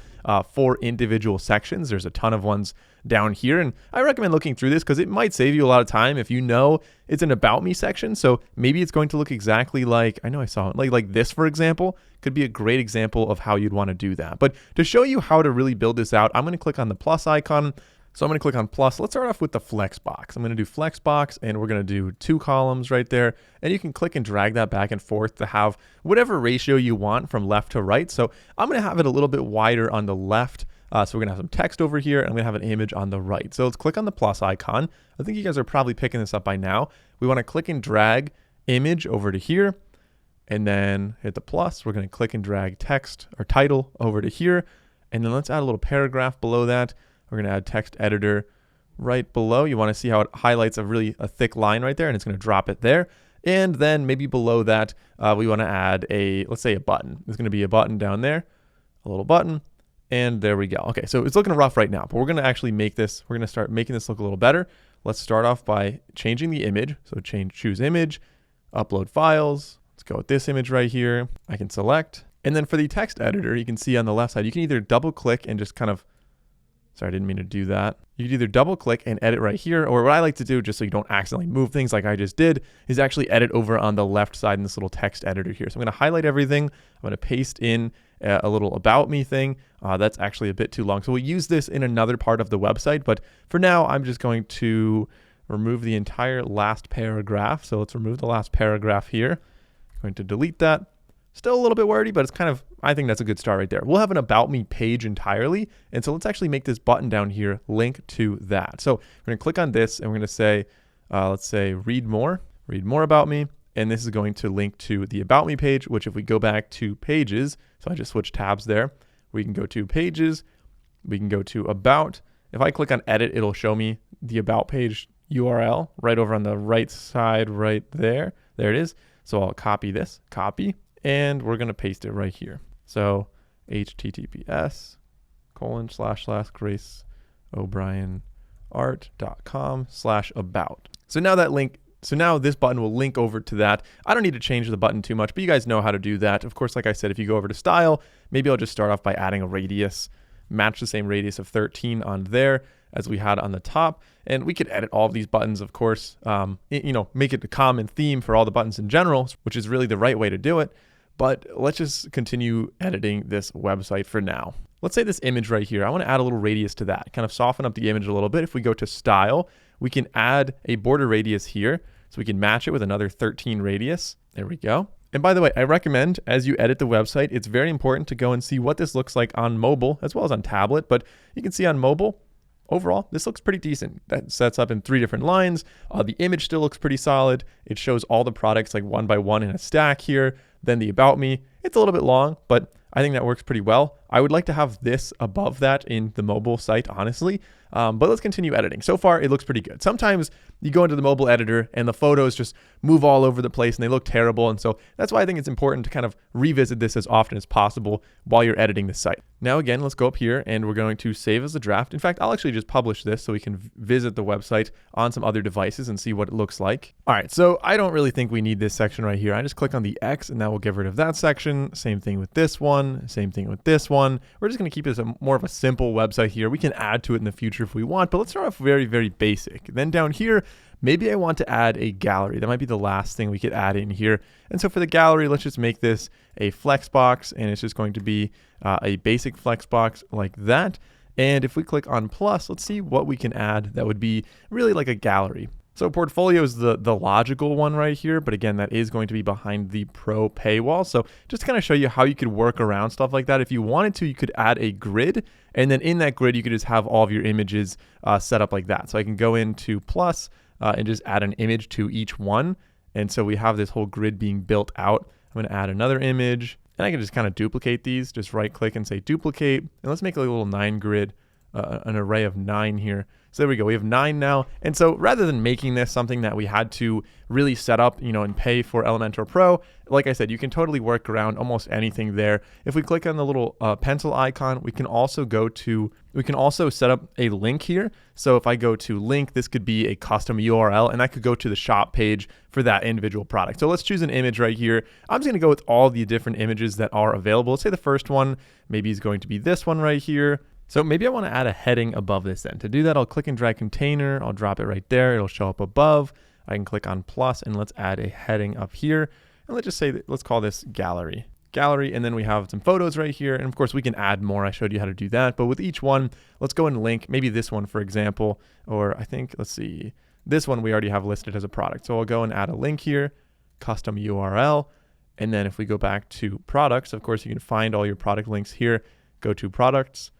for individual sections. There's a ton of ones down here. And I recommend looking through this because it might save you a lot of time if you know it's an about me section. So maybe it's going to look exactly like, I know I saw it, like this, for example, could be a great example of how you'd want to do that. But to show you how to really build this out, I'm going to click on the plus icon. So I'm going to click on plus. Let's start off with the flex box. I'm going to do flex box and we're going to do 2 columns right there. And you can click and drag that back and forth to have whatever ratio you want from left to right. So I'm going to have it a little bit wider on the left. So we're going to have some text over here and I'm going to have an image on the right. So let's click on the plus icon. I think you guys are probably picking this up by now. We want to click and drag image over to here and then hit the plus. We're going to click and drag text or title over to here. And then let's add a little paragraph below that. We're going to add text editor right below. You want to see how it highlights a thick line right there, and it's going to drop it there. And then maybe below that, we want to add let's say a button. There's going to be a button down there, a little button, and there we go. Okay, so it's looking rough right now, but we're going to actually make this, we're going to start making this look a little better. Let's start off by changing the image. So choose image, upload files. Let's go with this image right here. I can select. And then for the text editor, you can see on the left side, you can either double click and just kind of, sorry, I didn't mean to do that. You could either double click and edit right here, or what I like to do, just so you don't accidentally move things like I just did, is actually edit over on the left side in this little text editor here. So I'm going to highlight everything. I'm going to paste in a little about me thing. That's actually a bit too long. So we'll use this in another part of the website, but for now, I'm just going to remove the entire last paragraph. So let's remove the last paragraph here. I'm going to delete that. Still a little bit wordy, but it's kind of, I think that's a good start right there. We'll have an about me page entirely. And so let's actually make this button down here link to that. So we're going to click on this and we're going to say, let's say read more about me. And this is going to link to the about me page, which if we go back to pages, so I just switched tabs there, we can go to pages, we can go to about. If I click on edit, it'll show me the about page URL right over on the right side right there. There it is. So I'll copy this, copy. And we're going to paste it right here. So https://graceobrienart.com/about. So now this button will link over to that. I don't need to change the button too much, but you guys know how to do that. Of course, like I said, if you go over to style, maybe I'll just start off by adding a radius, match the same radius of 13 on there as we had on the top. And we could edit all of these buttons, of course, make it a common theme for all the buttons in general, which is really the right way to do it. But let's just continue editing this website for now. Let's say this image right here, I want to add a little radius to that, kind of soften up the image a little bit. If we go to style, we can add a border radius here. So we can match it with another 13 radius. There we go. And by the way, I recommend as you edit the website, it's very important to go and see what this looks like on mobile as well as on tablet. But you can see on mobile, overall, this looks pretty decent. That sets up in 3 different lines. The image still looks pretty solid. It shows all the products like one by one in a stack here. Then the about me, it's a little bit long, but I think that works pretty well. I would like to have this above that in the mobile site, honestly. But let's continue editing. So far, it looks pretty good. Sometimes you go into the mobile editor and the photos just move all over the place and they look terrible. And so that's why I think it's important to kind of revisit this as often as possible while you're editing the site. Now, again, let's go up here and we're going to save as a draft. In fact, I'll actually just publish this so we can visit the website on some other devices and see what it looks like. All right, so I don't really think we need this section right here. I just click on the X and that will get rid of that section. Same thing with this one, same thing with this one. We're just gonna keep this more of a simple website here. We can add to it in the future if we want, but let's start off very, very basic. Then down here, maybe I want to add a gallery. That might be the last thing we could add in here. And so for the gallery, let's just make this a flex box, and it's just going to be a basic flex box like that. And if we click on plus, let's see what we can add that would be really like a gallery. So portfolio is the logical one right here, but again, that is going to be behind the pro paywall. So just to kind of show you how you could work around stuff like that. If you wanted to, you could add a grid, and then in that grid, you could just have all of your images set up like that. So I can go into plus and just add an image to each one. And so we have this whole grid being built out. I'm gonna add another image, and I can just kind of duplicate these, just right click and say duplicate. And let's make a little 9 grid, an array of 9 here. So there we go, we have 9 now. And so rather than making this something that we had to really set up, and pay for Elementor Pro, like I said, you can totally work around almost anything there. If we click on the little pencil icon, we can also set up a link here. So if I go to link, this could be a custom URL, and I could go to the shop page for that individual product. So let's choose an image right here. I'm just gonna go with all the different images that are available. Let's say the first one maybe is going to be this one right here. So maybe I want to add a heading above this then. To do that, I'll click and drag container. I'll drop it right there. It'll show up above. I can click on plus and let's add a heading up here. And let's just say that, let's call this gallery. And then we have some photos right here. And of course we can add more. I showed you how to do that. But with each one, let's go and link maybe this one, for example, or I think, let's see, this one we already have listed as a product. So I'll go and add a link here, custom URL. And then if we go back to products, of course, you can find all your product links here. Go to products.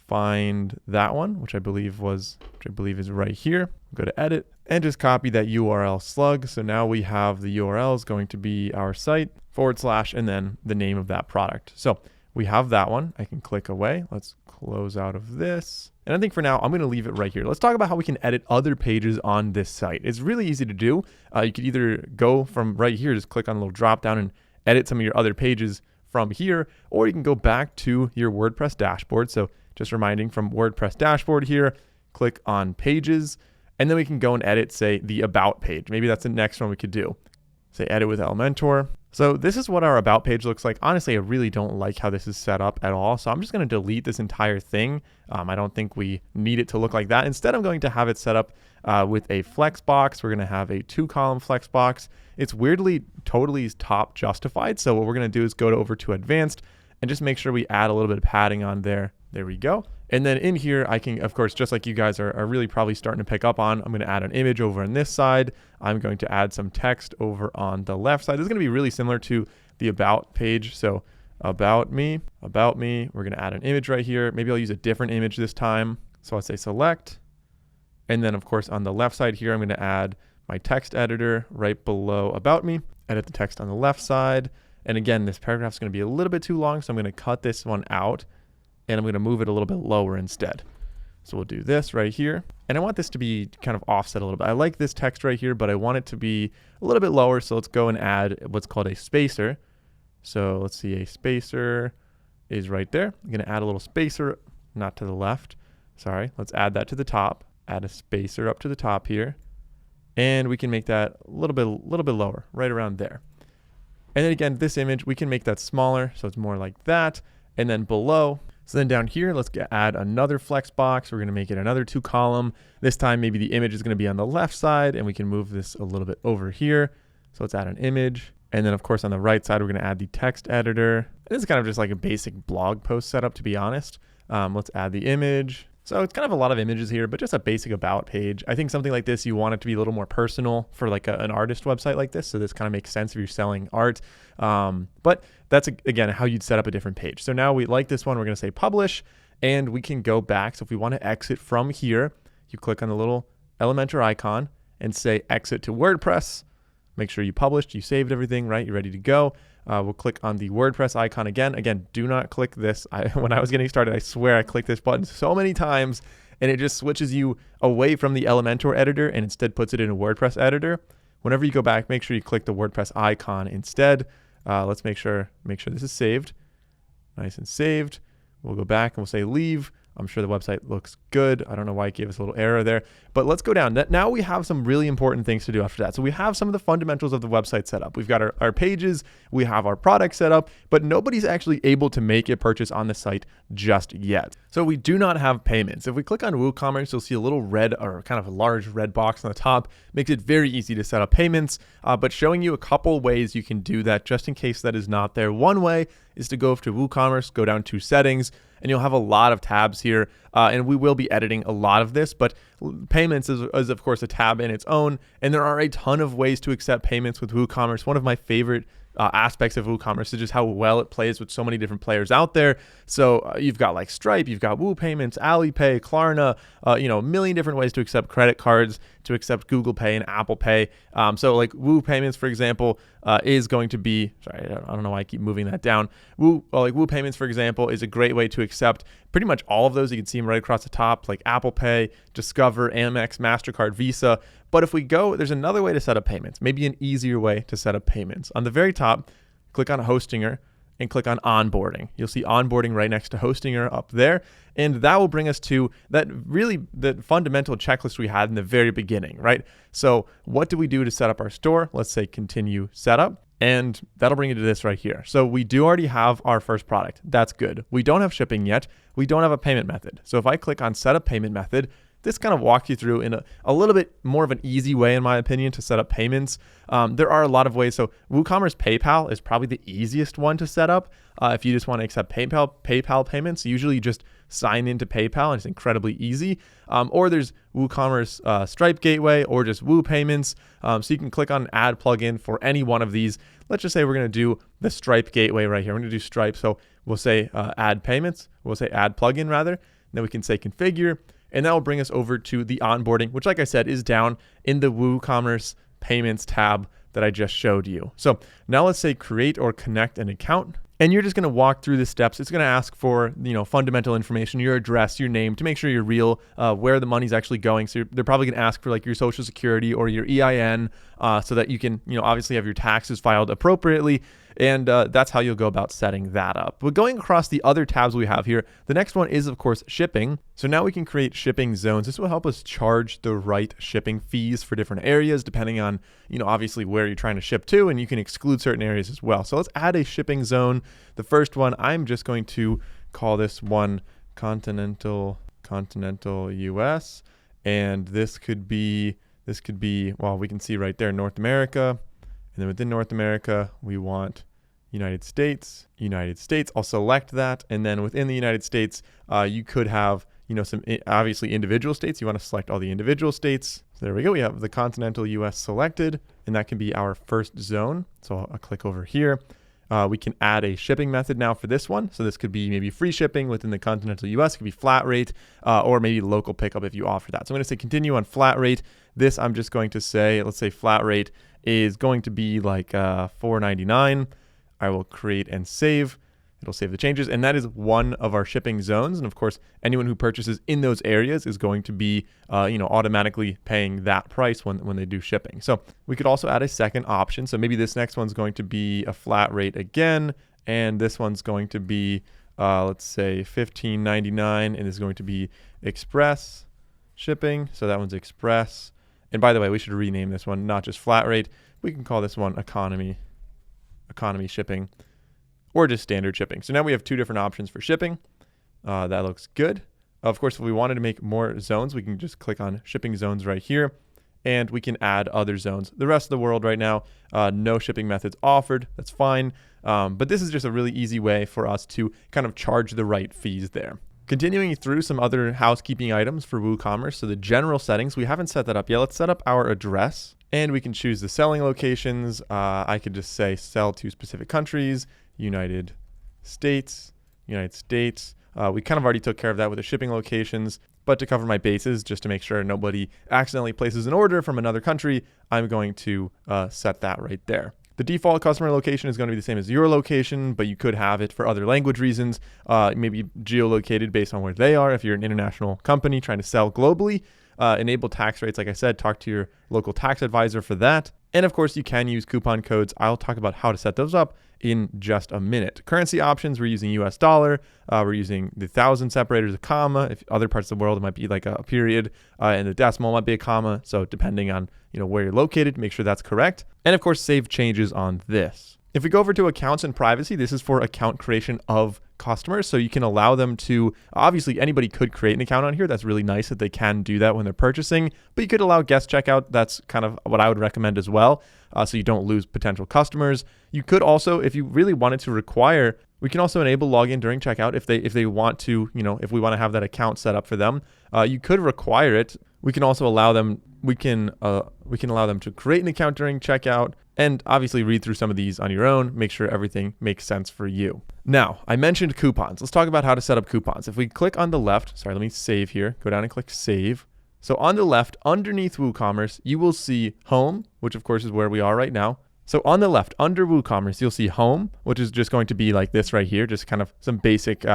Find that one, which I believe is right here. Go to edit and just copy that URL slug. So now we have the URL is going to be our site / and then the name of that product. So we have that one. I can click away. Let's close out of this. And I think for now, I'm going to leave it right here. Let's talk about how we can edit other pages on this site. It's really easy to do. You could either go from right here, just click on a little drop down and edit some of your other pages from here, or you can go back to your WordPress dashboard. So just reminding, from WordPress dashboard here, click on pages, and then we can go and edit, say, the about page. Maybe that's the next one we could do. Say edit with Elementor. So this is what our about page looks like. Honestly, I really don't like how this is set up at all. So I'm just going to delete this entire thing. I don't think we need it to look like that. Instead, I'm going to have it set up with a flex box. We're going to have a 2-column flex box. It's weirdly totally top justified. So what we're going to do is go over to advanced and just make sure we add a little bit of padding on there. There we go. And then in here, I can, of course, just like you guys are really probably starting to pick up on, I'm going to add an image over on this side. I'm going to add some text over on the left side. This is going to be really similar to the about page. So about me, we're going to add an image right here. Maybe I'll use a different image this time. So I'll say select. And then of course, on the left side here, I'm going to add my text editor right below about me, edit the text on the left side. And again, this paragraph is going to be a little bit too long. So I'm going to cut this one out. And I'm going to move it a little bit lower instead. So we'll do this right here. And I want this to be kind of offset a little bit. I like this text right here, but I want it to be a little bit lower. So let's go and add what's called a spacer. So let's see, a spacer is right there. I'm going to add a little spacer, not to the left. Sorry. Let's add that to the top. Add a spacer up to the top here. And we can make that a little bit lower, right around there. And then again, this image, we can make that smaller. So it's more like that. And then below, so then down here, let's add another flex box. We're going to make it another 2-column. This time, maybe the image is going to be on the left side, and we can move this a little bit over here. So let's add an image. And then, of course, on the right side, we're going to add the text editor. This is kind of just like a basic blog post setup, to be honest. Let's add the image. So it's kind of a lot of images here, but just a basic about page. I think something like this, you want it to be a little more personal for like an artist website like this. So this kind of makes sense if you're selling art. But that's, again, how you'd set up a different page. So now we like this one. We're going to say publish, and we can go back. So if we want to exit from here, you click on the little Elementor icon and say exit to WordPress. Make sure you published, you saved everything, right? You're ready to go. We'll click on the WordPress icon again. Again, do not click this. When I was getting started, I swear I clicked this button so many times, and it just switches you away from the Elementor editor and instead puts it in a WordPress editor. Whenever you go back, make sure you click the WordPress icon instead. Let's make sure this is saved. Nice and saved. We'll go back and we'll say leave. I'm sure the website looks good. I don't know why it gave us a little error there, but let's go down. Now we have some really important things to do after that. So we have some of the fundamentals of the website set up. We've got our pages, we have our product set up, but nobody's actually able to make a purchase on the site just yet. So we do not have payments. If we click on WooCommerce, you'll see a little red or kind of a large red box on the top. Makes it very easy to set up payments, but showing you a couple ways you can do that just in case that is not there. One way is to go to WooCommerce, go down to settings, and you'll have a lot of tabs here, and we will be editing a lot of this, but payments is of course a tab in its own, and there are a ton of ways to accept payments with WooCommerce. One of my favorite aspects of WooCommerce is just how well it plays with so many different players out there. So you've got like Stripe, you've got Woo Payments, Alipay, Klarna, a million different ways to accept credit cards, to accept Google Pay and Apple Pay. So like Woo Payments, for example, is going to be, sorry, I don't know why I keep moving that down. Woo Payments, for example, is a great way to accept pretty much all of those. You can see them right across the top, like Apple Pay, Discover, Amex, MasterCard, Visa. But if we go, there's another way to set up payments, maybe an easier way to set up payments. On the very top, click on Hostinger and click on onboarding. You'll see onboarding right next to Hostinger up there. And that will bring us to the fundamental checklist we had in the very beginning, right? So what do we do to set up our store? Let's say continue setup. And that'll bring you to this right here. So we do already have our first product. That's good. We don't have shipping yet. We don't have a payment method. So if I click on set up payment method, this kind of walks you through in a little bit more of an easy way, in my opinion, to set up payments. There are a lot of ways. So WooCommerce PayPal is probably the easiest one to set up. If you just want to accept PayPal payments, usually you just sign into PayPal and it's incredibly easy. Or there's WooCommerce Stripe Gateway or just Woo Payments. So you can click on add plugin for any one of these. Let's just say we're going to do the Stripe Gateway right here. We're going to do Stripe. So we'll say add payments. We'll say add plugin rather. Then we can say configure. And that will bring us over to the onboarding, which, like I said, is down in the WooCommerce payments tab that I just showed you. So now let's say create or connect an account. And you're just going to walk through the steps. It's going to ask for, fundamental information, your address, your name, to make sure you're real, where the money's actually going. So they're probably going to ask for like your social security or your EIN, so that you can, obviously have your taxes filed appropriately. And that's how you'll go about setting that up. But going across the other tabs we have here, the next one is, of course, shipping. So now we can create shipping zones. This will help us charge the right shipping fees for different areas, depending on, obviously where you're trying to ship to, and you can exclude certain areas as well. So let's add a shipping zone. The first one, I'm just going to call this one continental US. And this could be, well, we can see right there, North America. And then within North America, we want United States. I'll select that. And then within the United States, you could have, some obviously individual states. You want to select all the individual states. So there we go. We have the continental US selected, and that can be our first zone. So I'll click over here. We can add a shipping method now for this one. So this could be maybe free shipping within the continental US. It could be flat rate, or maybe local pickup if you offer that. So I'm going to say continue on flat rate. This I'm just going to say, let's say flat rate is going to be like $4.99. I will create and save. It'll save the changes. And that is one of our shipping zones. And of course, anyone who purchases in those areas is going to be, automatically paying that price when they do shipping. So we could also add a second option. So maybe this next one's going to be a flat rate again. And this one's going to be, let's say $15.99. And this is going to be express shipping. So that one's express. And by the way, we should rename this one, not just flat rate. We can call this one economy shipping, or just standard shipping. So now we have two different options for shipping. That looks good. Of course, if we wanted to make more zones, we can just click on shipping zones right here, and we can add other zones. The rest of the world right now, no shipping methods offered. That's fine. But this is just a really easy way for us to kind of charge the right fees there. Continuing through some other housekeeping items for WooCommerce. So the general settings, we haven't set that up yet. Let's set up our address, and we can choose the selling locations. I could just say sell to specific countries, United States. We kind of already took care of that with the shipping locations, but to cover my bases, just to make sure nobody accidentally places an order from another country, I'm going to set that right there. The default customer location is going to be the same as your location, but you could have it for other language reasons, maybe geolocated based on where they are. If you're an international company trying to sell globally, enable tax rates. Like I said, talk to your local tax advisor for that. And of course, you can use coupon codes. I'll talk about how to set those up in just a minute. Currency options, we're using US dollar. We're using the thousand separators, a comma. If other parts of the world, it might be like a period, and the decimal might be a comma. So depending on where you're located, make sure that's correct. And of course, save changes on this. If we go over to accounts and privacy, this is for account creation of customers. So you can allow them to, obviously anybody could create an account on here. That's really nice that they can do that when they're purchasing, but you could allow guest checkout. That's kind of what I would recommend as well. So you don't lose potential customers. You could also, if you really wanted to require, we can also enable login during checkout if they want to, if we want to have that account set up for them. You could require it. We can also allow them, we can allow them to create an account during checkout, and obviously read through some of these on your own, make sure everything makes sense for you. Now, I mentioned coupons. Let's talk about how to set up coupons. If we click on the left, sorry, let me save here, go down and click save. So on the left, underneath WooCommerce, you will see home, which of course is where we are right now. So on the left, under WooCommerce, you'll see home, which is just going to be like this right here, just kind of some basic,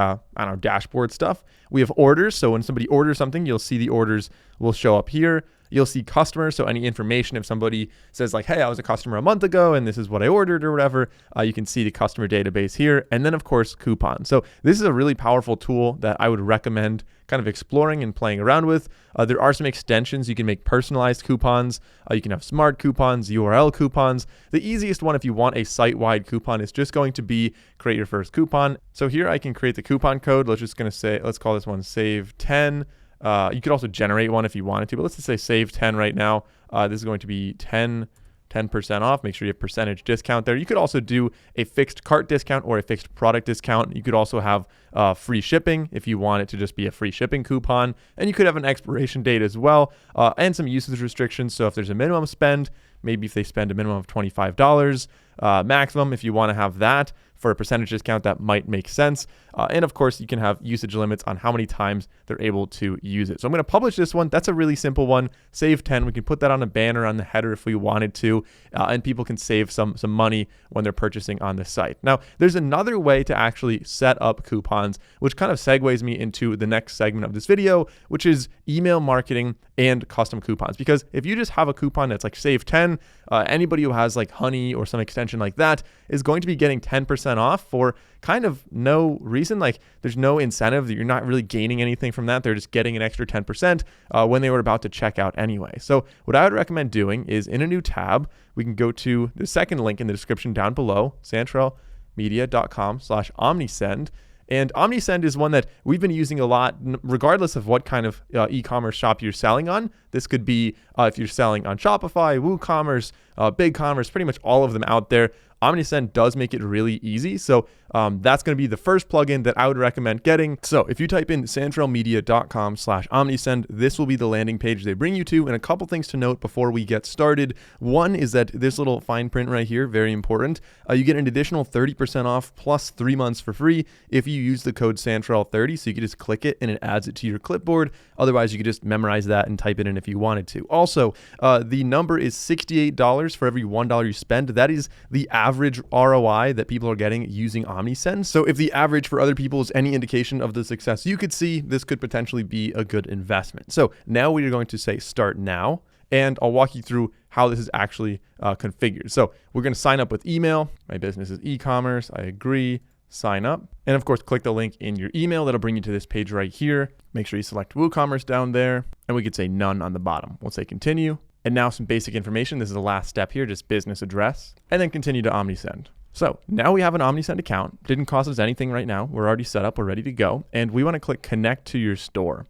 dashboard stuff. We have orders. So when somebody orders something, you'll see the orders will show up here. You'll see customers. So any information, if somebody says like, hey, I was a customer a month ago and this is what I ordered or whatever, you can see the customer database here. And then of course, coupons. So this is a really powerful tool that I would recommend kind of exploring and playing around with. There are some extensions. You can make personalized coupons. You can have smart coupons, URL coupons. The easiest one, if you want a site-wide coupon, is just going to be create your first coupon. So here I can create the coupon code. Let's call this one save 10. You could also generate one if you wanted to, but let's just say save 10 right now. This is going to be 10% off. Make sure you have percentage discount there. You could also do a fixed cart discount or a fixed product discount. You could also have free shipping if you want it to just be a free shipping coupon. And you could have an expiration date as well, and some usage restrictions. So if there's a minimum spend, maybe if they spend a minimum of $25, maximum, if you want to have that for a percentage discount, that might make sense. And of course, you can have usage limits on how many times they're able to use it. So I'm going to publish this one. That's a really simple one. Save 10. We can put that on a banner on the header if we wanted to, and people can save some money when they're purchasing on the site. Now, there's another way to actually set up coupons, which kind of segues me into the next segment of this video, which is email marketing and custom coupons. Because if you just have a coupon that's like save 10, anybody who has like Honey or some extension like that is going to be getting 10% off for kind of no reason. Like there's no incentive. You're not really gaining anything from that. They're just getting an extra 10% when they were about to check out anyway. So what I would recommend doing is in a new tab, we can go to the second link in the description down below, santrelmedia.com/Omnisend. And Omnisend is one that we've been using a lot, regardless of what kind of e-commerce shop you're selling on. This could be if you're selling on Shopify, WooCommerce, BigCommerce, pretty much all of them out there. Omnisend does make it really easy. So that's going to be the first plugin that I would recommend getting. So if you type in santrelmedia.com/Omnisend, this will be the landing page they bring you to. And a couple things to note before we get started. One is that this little fine print right here, very important. You get an additional 30% off plus 3 months for free if you use the code Santrel30. So you can just click it and it adds it to your clipboard. Otherwise, you could just memorize that and type it in if you wanted to. Also, the number is $68 for every $1 you spend. That is the average ROI that people are getting using Omnisend. So if the average for other people is any indication of the success you could see, this could potentially be a good investment. So now we are going to say start now, and I'll walk you through how this is actually configured. So we're going to sign up with email. My business is e-commerce. I agree. Sign up. And of course, click the link in your email. That'll bring you to this page right here. Make sure you select WooCommerce down there, and we could say none on the bottom. We'll say continue. And now some basic information. This is the last step here, just business address, and then continue to Omnisend. So now we have an Omnisend account. Didn't cost us anything right now. We're already set up. We're ready to go. And we want to click connect to your store.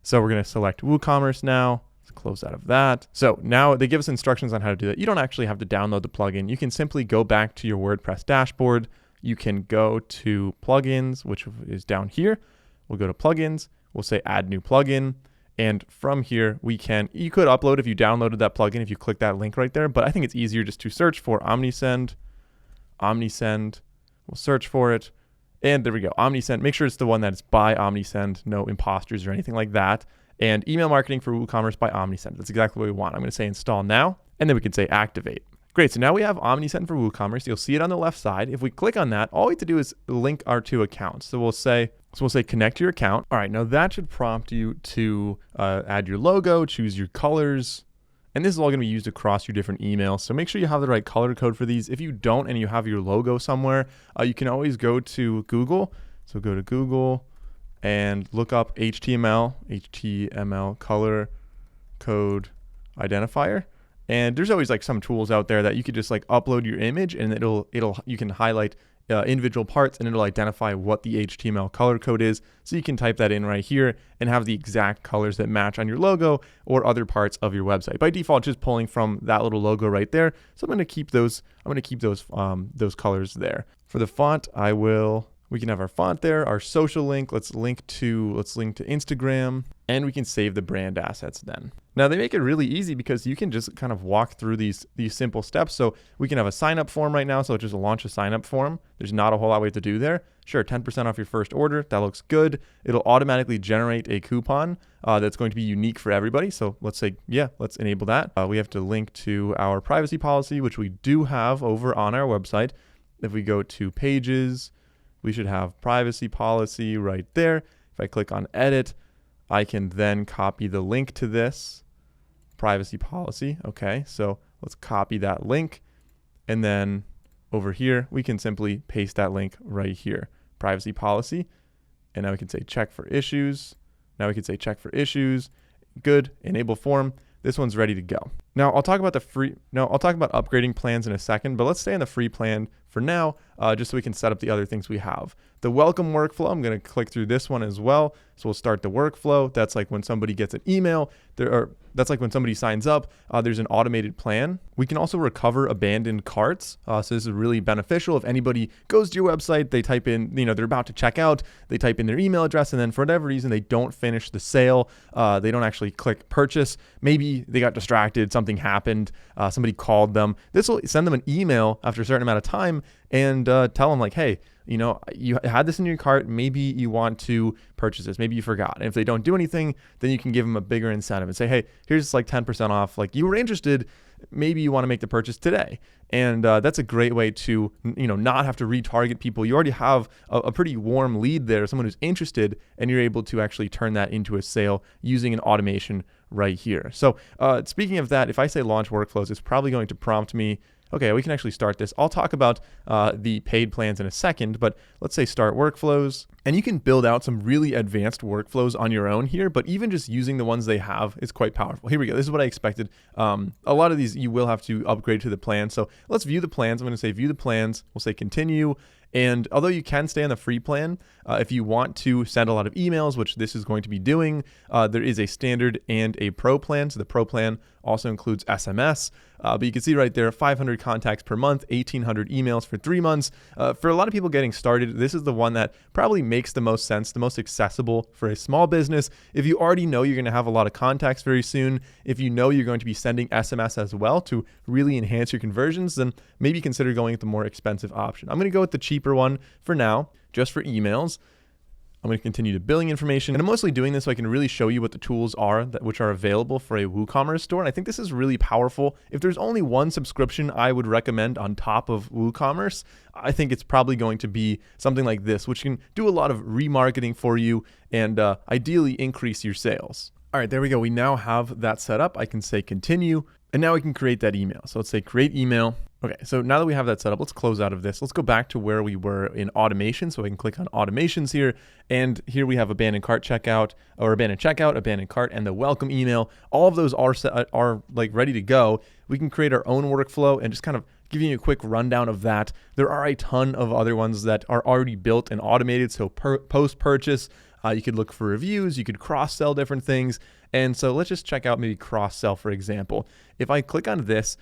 So we're going to select WooCommerce now. Let's close out of that. So now they give us instructions on how to do that. You don't actually have to download the plugin. You can simply go back to your WordPress dashboard. You can go to plugins, which is down here. We'll go to plugins. We'll say add new plugin. And from here, you could upload if you downloaded that plugin, if you click that link right there. But I think it's easier just to search for Omnisend. We'll search for it. And there we go. Omnisend. Make sure it's the one that's by Omnisend. No imposters or anything like that. And email marketing for WooCommerce by Omnisend. That's exactly what we want. I'm going to say install now. And then we can say activate. Great, so now we have Omnisend for WooCommerce. You'll see it on the left side. If we click on that, all we have to do is link our two accounts. So we'll say connect to your account. All right, now that should prompt you to add your logo, choose your colors, and this is all going to be used across your different emails. So make sure you have the right color code for these. If you don't and you have your logo somewhere, you can always go to Google. So go to Google and look up HTML color code identifier. And there's always like some tools out there that you could just like upload your image and you can highlight individual parts and it'll identify what the HTML color code is. So you can type that in right here and have the exact colors that match on your logo or other parts of your website. By default, just pulling from that little logo right there. So I'm going to keep those colors there. For the font, we can have our font there, our social link. Let's link to Instagram, and we can save the brand assets then. Now they make it really easy because you can just kind of walk through these simple steps. So we can have a sign up form right now. So just launch a sign up form. There's not a whole lot we have to do there. Sure, 10% off your first order. That looks good. It'll automatically generate a coupon that's going to be unique for everybody. So let's say, yeah, let's enable that. We have to link to our privacy policy, which we do have over on our website. If we go to pages, we should have privacy policy right there. If I click on edit, I can then copy the link to this privacy policy. Okay, so let's copy that link. And then over here, we can simply paste that link right here, privacy policy. And now we can say check for issues. Now we can say check for issues. Good, enable form. This one's ready to go. Now I'll talk about upgrading plans in a second, but let's stay on the free plan for now, just so we can set up the other things we have. The welcome workflow, I'm going to click through this one as well. So we'll start the workflow. That's like when somebody gets an email, that's like when somebody signs up, there's an automated plan. We can also recover abandoned carts. So this is really beneficial. If anybody goes to your website, they type in, they're about to check out, they type in their email address, and then for whatever reason, they don't finish the sale. They don't actually click purchase. Maybe they got distracted, something happened, somebody called them. This will send them an email after a certain amount of time and tell them like, hey, you had this in your cart, maybe you want to purchase this, maybe you forgot. And if they don't do anything, then you can give them a bigger incentive and say, hey, here's like 10% off, like you were interested, maybe you want to make the purchase today. And that's a great way to, not have to retarget people. You already have a pretty warm lead there, someone who's interested, and you're able to actually turn that into a sale using an automation right here. So speaking of that, if I say launch workflows, it's probably going to prompt me, okay, we can actually start this. I'll talk about the paid plans in a second, but let's say start workflows. And you can build out some really advanced workflows on your own here, but even just using the ones they have is quite powerful. Here we go. This is what I expected. A lot of these you will have to upgrade to the plan. So let's view the plans. I'm going to say view the plans. We'll say continue. And although you can stay on the free plan, if you want to send a lot of emails, which this is going to be doing, there is a standard and a pro plan. So the pro plan also includes SMS, but you can see right there, 500 contacts per month, 1,800 emails for 3 months. For a lot of people getting started, this is the one that probably makes the most sense, the most accessible for a small business. If you already know you're going to have a lot of contacts very soon, if you know you're going to be sending SMS as well to really enhance your conversions, then maybe consider going with the more expensive option. I'm going to go with the cheaper one for now, just for emails. I'm going to continue to billing information, and I'm mostly doing this so I can really show you what the tools are which are available for a WooCommerce store. And I think this is really powerful. If there's only one subscription I would recommend on top of WooCommerce, I think it's probably going to be something like this, which can do a lot of remarketing for you and ideally increase your sales. All right, there we go. We now have that set up. I can say continue, and now we can create that email. So let's say create email. Okay, so now that we have that set up, let's close out of this. Let's go back to where we were in automation. So I can click on automations here. And here we have abandoned cart checkout, or abandoned checkout, abandoned cart, and the welcome email. All of those are like ready to go. We can create our own workflow and just kind of giving you a quick rundown of that. There are a ton of other ones that are already built and automated. So post-purchase, you could look for reviews, you could cross-sell different things. And so let's just check out maybe cross-sell, for example. If I click on this,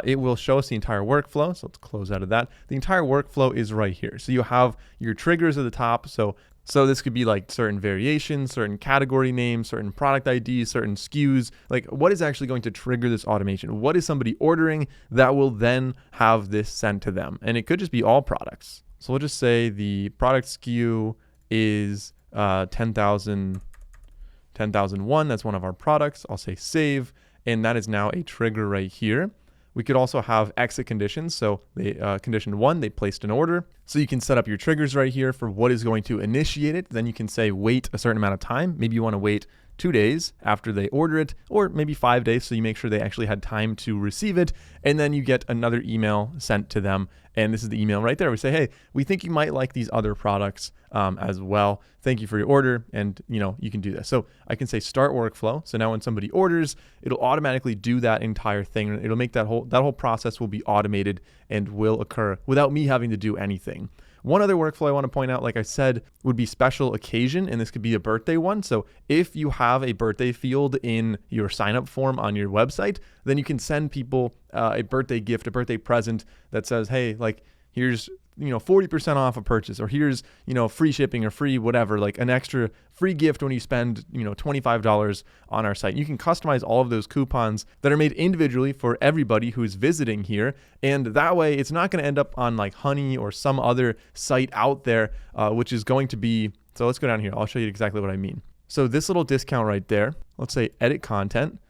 it will show us the entire workflow. So let's close out of that. The entire workflow is right here. So you have your triggers at the top. So this could be like certain variations, certain category names, certain product IDs, certain SKUs. Like what is actually going to trigger this automation? What is somebody ordering that will then have this sent to them? And it could just be all products. So we'll just say the product SKU is 10,001. That's one of our products. I'll say save, and that is now a trigger right here. We could also have exit conditions. So they, condition 1, they placed an order. So you can set up your triggers right here for what is going to initiate it. Then you can say wait a certain amount of time. Maybe you want to wait 2 days after they order it, or maybe 5 days, so you make sure they actually had time to receive it, and then you get another email sent to them. And this is the email right there. We say, hey, we think you might like these other products as well. Thank you for your order, and you can do this. So I can say start workflow. So now when somebody orders, it'll automatically do that entire thing. It'll make that whole process will be automated and will occur without me having to do anything. One other workflow I want to point out, like I said, would be special occasion, and this could be a birthday one. So if you have a birthday field in your sign-up form on your website, then you can send people a birthday gift, a birthday present that says, hey, like here's 40% off a purchase, or here's free shipping or free whatever, like an extra free gift when you spend $25 on our site. You can customize all of those coupons that are made individually for everybody who's visiting here, and that way it's not going to end up on like Honey or some other site out there, which is going to be, so let's go down here. I'll show you exactly what I mean. So this little discount right there, let's say edit content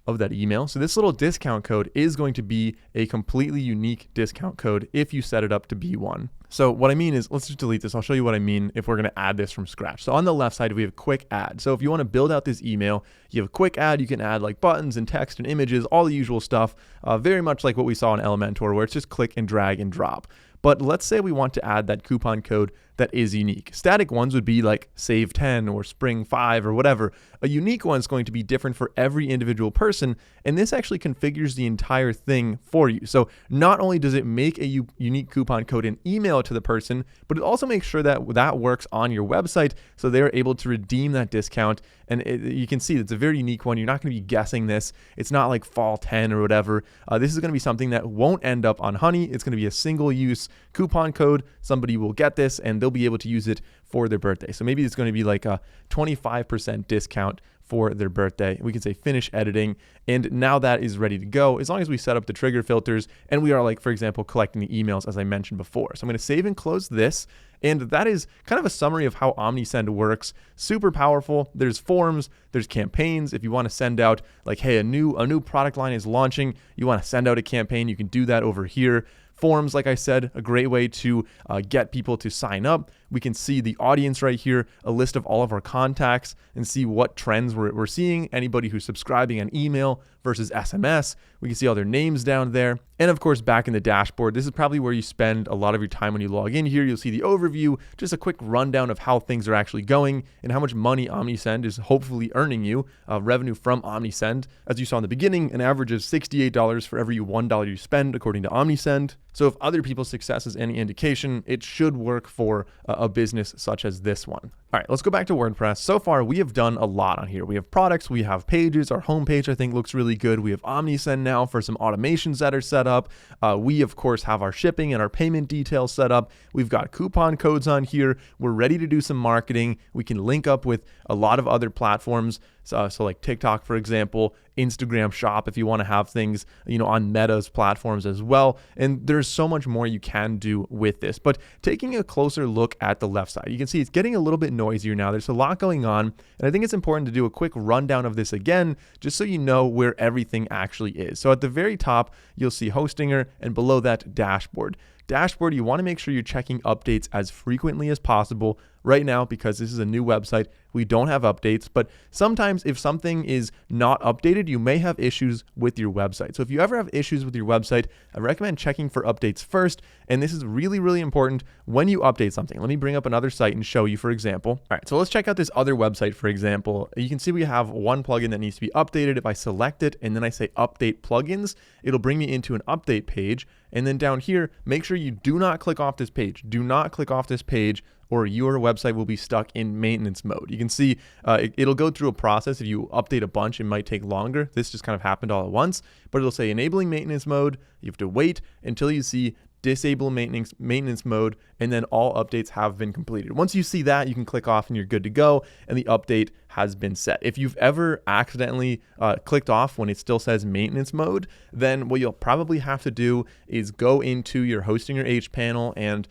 of that email. So this little discount code is going to be a completely unique discount code if you set it up to be one. So what I mean is, let's just delete this. I'll show you what I mean if we're going to add this from scratch. So on the left side, we have quick add. So if you want to build out this email, you have a quick add. You can add like buttons and text and images, all the usual stuff, very much like what we saw in Elementor, where it's just click and drag and drop. But let's say we want to add that coupon code that is unique. Static ones would be like save 10 or spring 5 or whatever. A unique one is going to be different for every individual person, and this actually configures the entire thing for you. So not only does it make a unique coupon code and email it to the person, but it also makes sure that that works on your website so they're able to redeem that discount. And you can see it's a very unique one. You're not going to be guessing this. It's not like fall 10 or whatever. This is going to be something that won't end up on Honey. It's going to be a single use coupon code. Somebody will get this and they'll be able to use it for their birthday. So maybe it's going to be like a 25% discount for their birthday. We can say finish editing, and now that is ready to go as long as we set up the trigger filters and we are, like, for example, collecting the emails as I mentioned before. So I'm going to save and close this, and that is kind of a summary of how Omnisend works. Super powerful. There's forms, there's campaigns. If you want to send out like, hey, a new product line is launching, you want to send out a campaign, you can do that over here. Forms, like I said, a great way to get people to sign up. We can see the audience right here, a list of all of our contacts, and see what trends we're seeing. Anybody who's subscribing on email versus SMS. We can see all their names down there. And of course, back in the dashboard, this is probably where you spend a lot of your time when you log in here. You'll see the overview, just a quick rundown of how things are actually going and how much money Omnisend is hopefully earning you, revenue from Omnisend. As you saw in the beginning, an average of $68 for every $1 you spend, according to Omnisend. So if other people's success is any indication, it should work for a business such as this one. All right, let's go back to WordPress. So far, we have done a lot on here. We have products, we have pages. Our homepage, I think, looks really good. We have Omnisend now for some automations that are set up. We, of course, have our shipping and our payment details set up. We've got coupon codes on here. We're ready to do some marketing. We can link up with a lot of other platforms. So like TikTok, for example, Instagram Shop, if you want to have things, on Meta's platforms as well. And there's so much more you can do with this. But taking a closer look at the left side, you can see it's getting a little bit noisier now. There's a lot going on. And I think it's important to do a quick rundown of this again, just so you know where everything actually is. So at the very top, you'll see Hostinger, and below that, Dashboard. Dashboard, you want to make sure you're checking updates as frequently as possible. Right now, because this is a new website, we don't have updates, but sometimes if something is not updated, you may have issues with your website. So if you ever have issues with your website, I recommend checking for updates first. And this is really, really important when you update something. Let me bring up another site and show you, for example. All right, so let's check out this other website, for example. You can see we have one plugin that needs to be updated. If I select it and then I say update plugins, it'll bring me into an update page. And then down here, make sure you do not click off this page. Do not click off this page, or your website will be stuck in maintenance mode. You can see it'll go through a process. If you update a bunch, it might take longer. This just kind of happened all at once, but it'll say enabling maintenance mode. You have to wait until you see disable maintenance mode, and then all updates have been completed. Once you see that, you can click off and you're good to go, and the update has been set. If you've ever accidentally clicked off when it still says maintenance mode, then what you'll probably have to do is go into your hosting or H panel and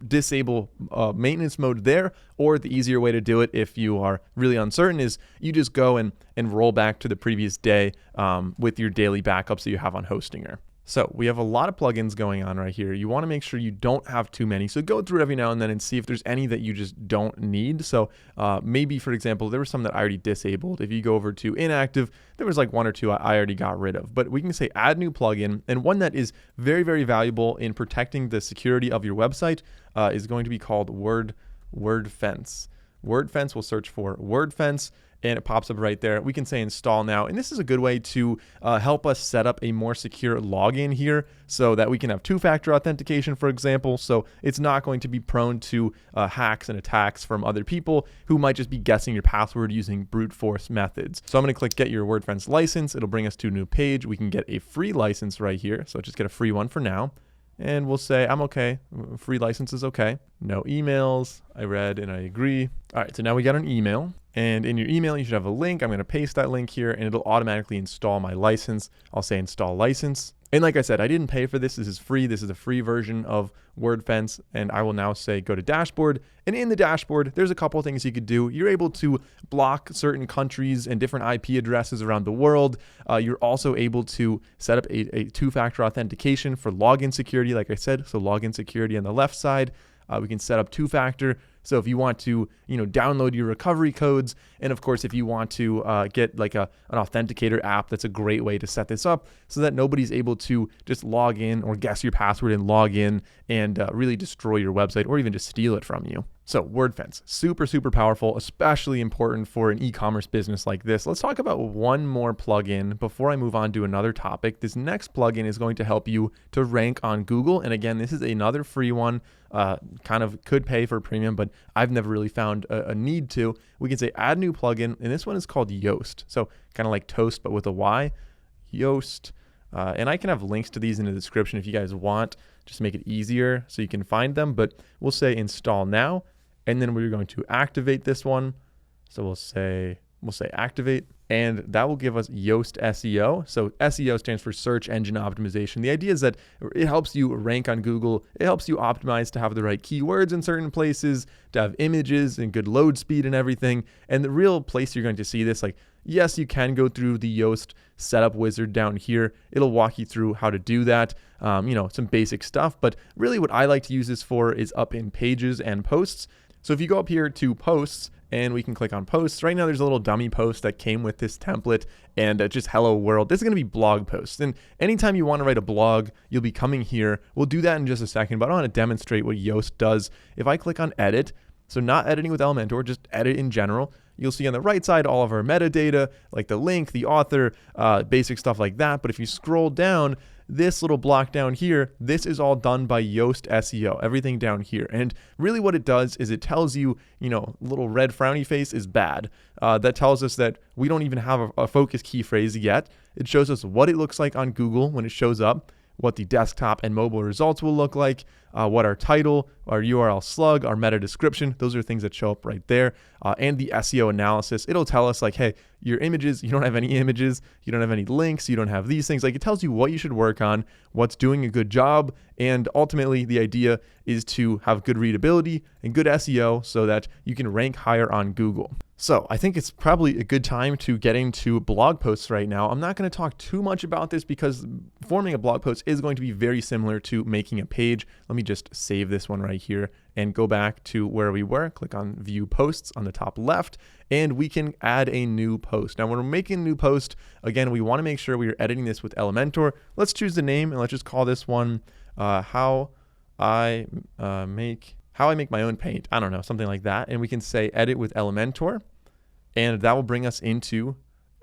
disable maintenance mode there. Or the easier way to do it, if you are really uncertain, is you just go and roll back to the previous day with your daily backups that you have on Hostinger. So we have a lot of plugins going on right here. You want to make sure you don't have too many. So go through every now and then and see if there's any that you just don't need. So maybe, for example, there were some that I already disabled. If you go over to inactive, there was like 1 or 2 I already got rid of. But we can say add new plugin. And one that is very, very valuable in protecting the security of your website is going to be called WordFence. WordFence will search for WordFence, and it pops up right there. We can say install now. And this is a good way to help us set up a more secure login here so that we can have 2-factor authentication, for example. So it's not going to be prone to hacks and attacks from other people who might just be guessing your password using brute force methods. So I'm going to click get your WordFence license. It'll bring us to a new page. We can get a free license right here. So just get a free one for now. And we'll say, I'm okay. Free license is okay. No emails. I read and I agree. All right, so now we got an email. And in your email, you should have a link. I'm going to paste that link here, and it'll automatically install my license. I'll say install license. And like I said, I didn't pay for this. This is free. This is a free version of WordFence. And I will now say go to dashboard. And in the dashboard, there's a couple of things you could do. You're able to block certain countries and different IP addresses around the world. You're also able to set up a 2-factor authentication for login security, like I said. So login security on the left side. We can set up 2-factor. So if you want to, download your recovery codes, and of course, if you want to get like an authenticator app, that's a great way to set this up so that nobody's able to just log in or guess your password and log in and really destroy your website or even just steal it from you. So WordFence, super, super powerful, especially important for an e-commerce business like this. Let's talk about one more plugin before I move on to another topic. This next plugin is going to help you to rank on Google. And again, this is another free one, kind of could pay for premium, but I've never really found a need to. We can say add new plugin, and this one is called Yoast. So kind of like toast, but with a Y, Yoast. And I can have links to these in the description if you guys want, just make it easier so you can find them. But we'll say install now. And then we're going to activate this one. So we'll say activate, and that will give us Yoast SEO. So SEO stands for search engine optimization. The idea is that it helps you rank on Google. It helps you optimize to have the right keywords in certain places, to have images and good load speed and everything. And the real place you're going to see this, like, yes, you can go through the Yoast setup wizard down here. It'll walk you through how to do that, some basic stuff. But really what I like to use this for is up in pages and posts. So if you go up here to posts, and we can click on posts. Right now, there's a little dummy post that came with this template and just hello world. This is going to be blog posts. And anytime you want to write a blog, you'll be coming here. We'll do that in just a second, but I want to demonstrate what Yoast does. If I click on edit, so not editing with Elementor, just edit in general, you'll see on the right side all of our metadata, like the link, the author, basic stuff like that. But if you scroll down, this little block down here, this is all done by Yoast SEO, everything down here. And really what it does is it tells you, little red frowny face is bad. That tells us that we don't even have a focus key phrase yet. It shows us what it looks like on Google when it shows up, what the desktop and mobile results will look like, what our title, our URL slug, our meta description, those are things that show up right there, and the SEO analysis. It'll tell us like, hey, your images, you don't have any images, you don't have any links, you don't have these things. Like, it tells you what you should work on, what's doing a good job, and ultimately the idea is to have good readability and good SEO so that you can rank higher on Google. So I think it's probably a good time to get into blog posts right now. I'm not going to talk too much about this because forming a blog post is going to be very similar to making a page. Let me just save this one right here and go back to where we were. Click on view posts on the top left, and we can add a new post. Now, when we're making a new post, again, we want to make sure we are editing this with Elementor. Let's choose the name, and let's just call this one how I make my own paint. I don't know, something like that. And we can say edit with Elementor, and that will bring us into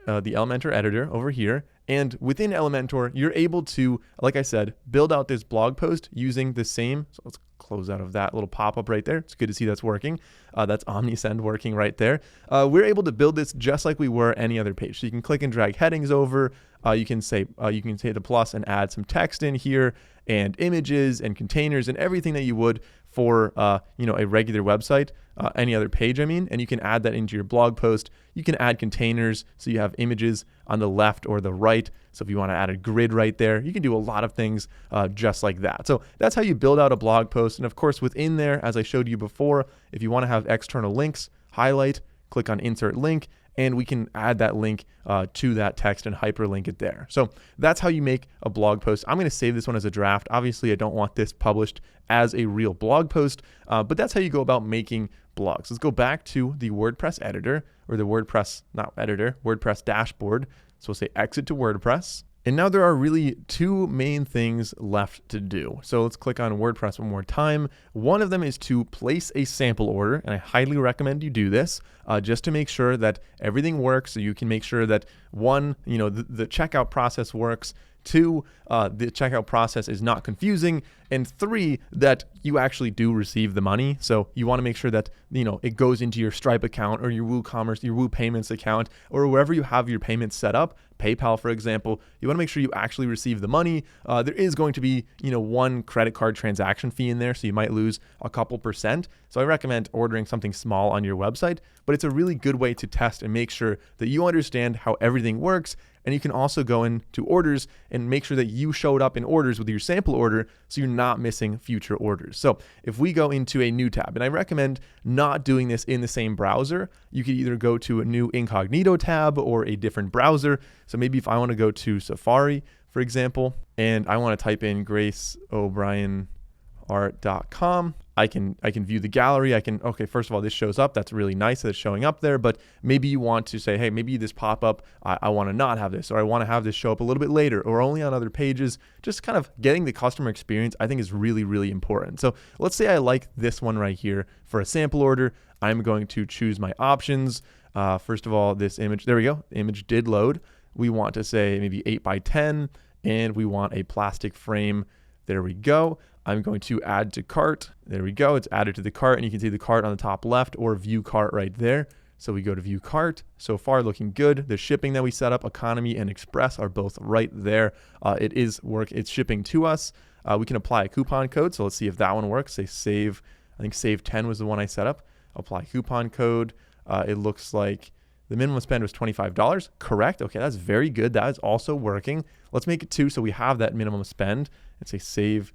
the Elementor editor over here. And within Elementor, you're able to, like I said, build out this blog post using the same. So let's close out of that little pop-up right there. It's good to see that's working. That's Omnisend working right there. We're able to build this just like we were any other page. So you can click and drag headings over. you can say the plus and add some text in here and images and containers and everything that you would for a regular website, any other page, and you can add that into your blog post. You can add containers so you have images on the left or the right. So if you want to add a grid right there, you can do a lot of things just like that. So that's how you build out a blog post. And of course, within there, as I showed you before, if you want to have external links, highlight, click on insert link, and we can add that link to that text and hyperlink it there. So that's how you make a blog post. I'm going to save this one as a draft. Obviously, I don't want this published as a real blog post, but that's how you go about making blogs. Let's go back to the WordPress editor, or the WordPress dashboard. So we'll say exit to WordPress. And now there are really two main things left to do. So let's click on WordPress one more time. One of them is to place a sample order, and I highly recommend you do this just to make sure that everything works. So you can make sure that one, the checkout process works. Two, the checkout process is not confusing. And three, that you actually do receive the money. So you want to make sure that, it goes into your Stripe account or your WooCommerce, your WooPayments account, or wherever you have your payments set up, PayPal, for example. You want to make sure you actually receive the money. There is going to be, one credit card transaction fee in there, so you might lose a couple percent. So I recommend ordering something small on your website, but it's a really good way to test and make sure that you understand how everything works. And you can also go into orders and make sure that you showed up in orders with your sample order so you're not missing future orders. So if we go into a new tab, and I recommend not doing this in the same browser, you could either go to a new incognito tab or a different browser. So maybe if I want to go to Safari, for example, and I want to type in graceobrien.art.com, I can view the gallery. Okay, first of all, this shows up. That's really nice that it's showing up there, but maybe you want to say, hey, maybe this pop-up, I want to not have this, or I want to have this show up a little bit later or only on other pages. Just kind of getting the customer experience, I think, is really, really important. So let's say I like this one right here for a sample order. I'm going to choose my options. First of all, this image, there we go. The image did load. We want to say maybe 8x10, and we want a plastic frame. There we go. I'm going to add to cart. There we go. It's added to the cart, and you can see the cart on the top left or view cart right there. So we go to view cart. So far looking good. The shipping that we set up, economy and express, are both right there. It's shipping to us. We can apply a coupon code. So let's see if that one works. Say save. I think save 10 was the one I set up. Apply coupon code. It looks like the minimum spend was $25. Correct. Okay, that's very good. That is also working. Let's make it 2 so we have that minimum spend, and say save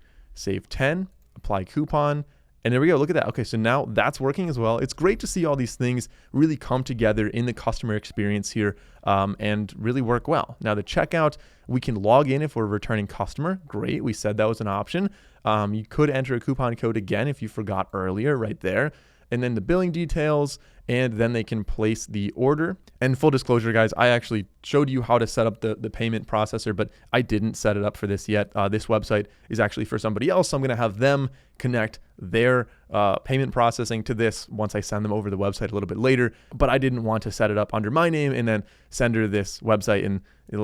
10, apply coupon, and there we go. Look at that. Okay, so now that's working as well. It's great to see all these things really come together in the customer experience here and really work well. Now the checkout, we can log in if we're a returning customer. Great, we said that was an option. You could enter a coupon code again if you forgot earlier right there. And then the billing details, and then they can place the order. And full disclosure, guys, I actually showed you how to set up the payment processor, but I didn't set it up for this yet. This website is actually for somebody else, so I'm going to have them connect their payment processing to this once I send them over the website a little bit later. But I didn't want to set it up under my name and then send her to this website, and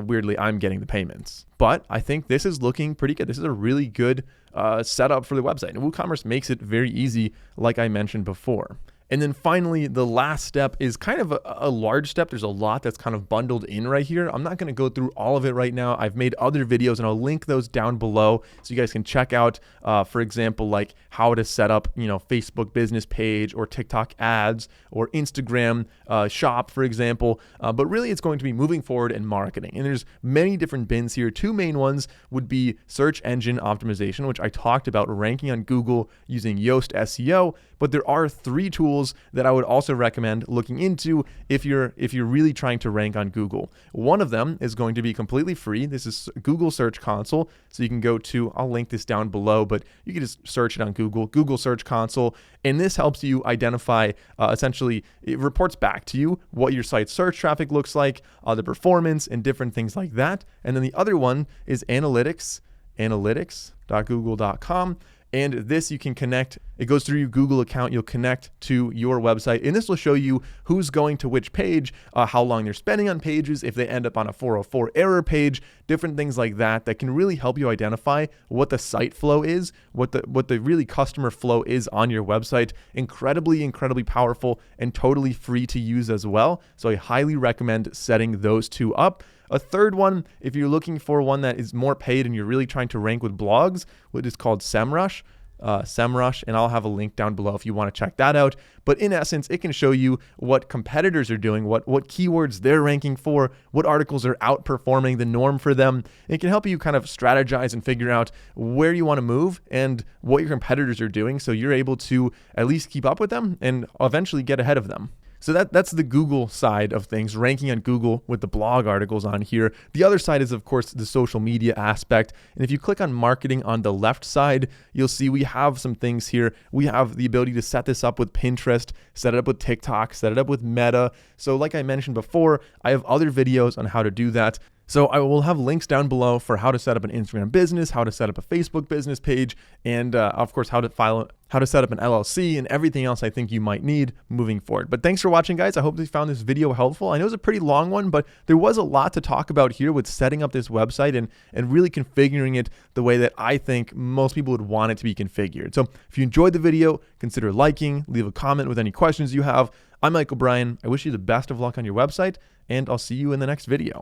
weirdly, I'm getting the payments. But I think this is looking pretty good. This is a really good setup for the website. And WooCommerce makes it very easy, like I mentioned before. And then finally, the last step is kind of a large step. There's a lot that's kind of bundled in right here. I'm not going to go through all of it right now. I've made other videos, and I'll link those down below so you guys can check out, for example, like how to set up, Facebook business page or TikTok ads or Instagram shop, for example. But really, it's going to be moving forward and marketing. And there's many different bins here. Two main ones would be search engine optimization, which I talked about, ranking on Google using Yoast SEO. But there are 3 tools that I would also recommend looking into if you're really trying to rank on Google. One of them is going to be completely free. This is Google Search Console. So you can go to, I'll link this down below, but you can just search it on Google Search Console. And this helps you identify, essentially, it reports back to you what your site's search traffic looks like, the performance, and different things like that. And then the other one is analytics.google.com. And this you can connect, it goes through your Google account, you'll connect to your website, and this will show you who's going to which page, how long they're spending on pages, if they end up on a 404 error page, different things like that can really help you identify what the site flow is, what the really customer flow is on your website. Incredibly powerful and totally free to use as well. So I highly recommend setting those 2 up. A third one, if you're looking for one that is more paid and you're really trying to rank with blogs, what is called SEMrush, and I'll have a link down below if you want to check that out. But in essence, it can show you what competitors are doing, what keywords they're ranking for, what articles are outperforming the norm for them. It can help you kind of strategize and figure out where you want to move and what your competitors are doing, so you're able to at least keep up with them and eventually get ahead of them. So that's the Google side of things, ranking on Google with the blog articles on here. The other side is, of course, the social media aspect. And if you click on marketing on the left side, you'll see we have some things here. We have the ability to set this up with Pinterest, set it up with TikTok, set it up with Meta. So like I mentioned before, I have other videos on how to do that. So I will have links down below for how to set up an Instagram business, how to set up a Facebook business page, and of course, how to set up an LLC and everything else I think you might need moving forward. But thanks for watching, guys. I hope you found this video helpful. I know it's a pretty long one, but there was a lot to talk about here with setting up this website and really configuring it the way that I think most people would want it to be configured. So if you enjoyed the video, consider liking, leave a comment with any questions you have. I'm Michael Bryan. I wish you the best of luck on your website, and I'll see you in the next video.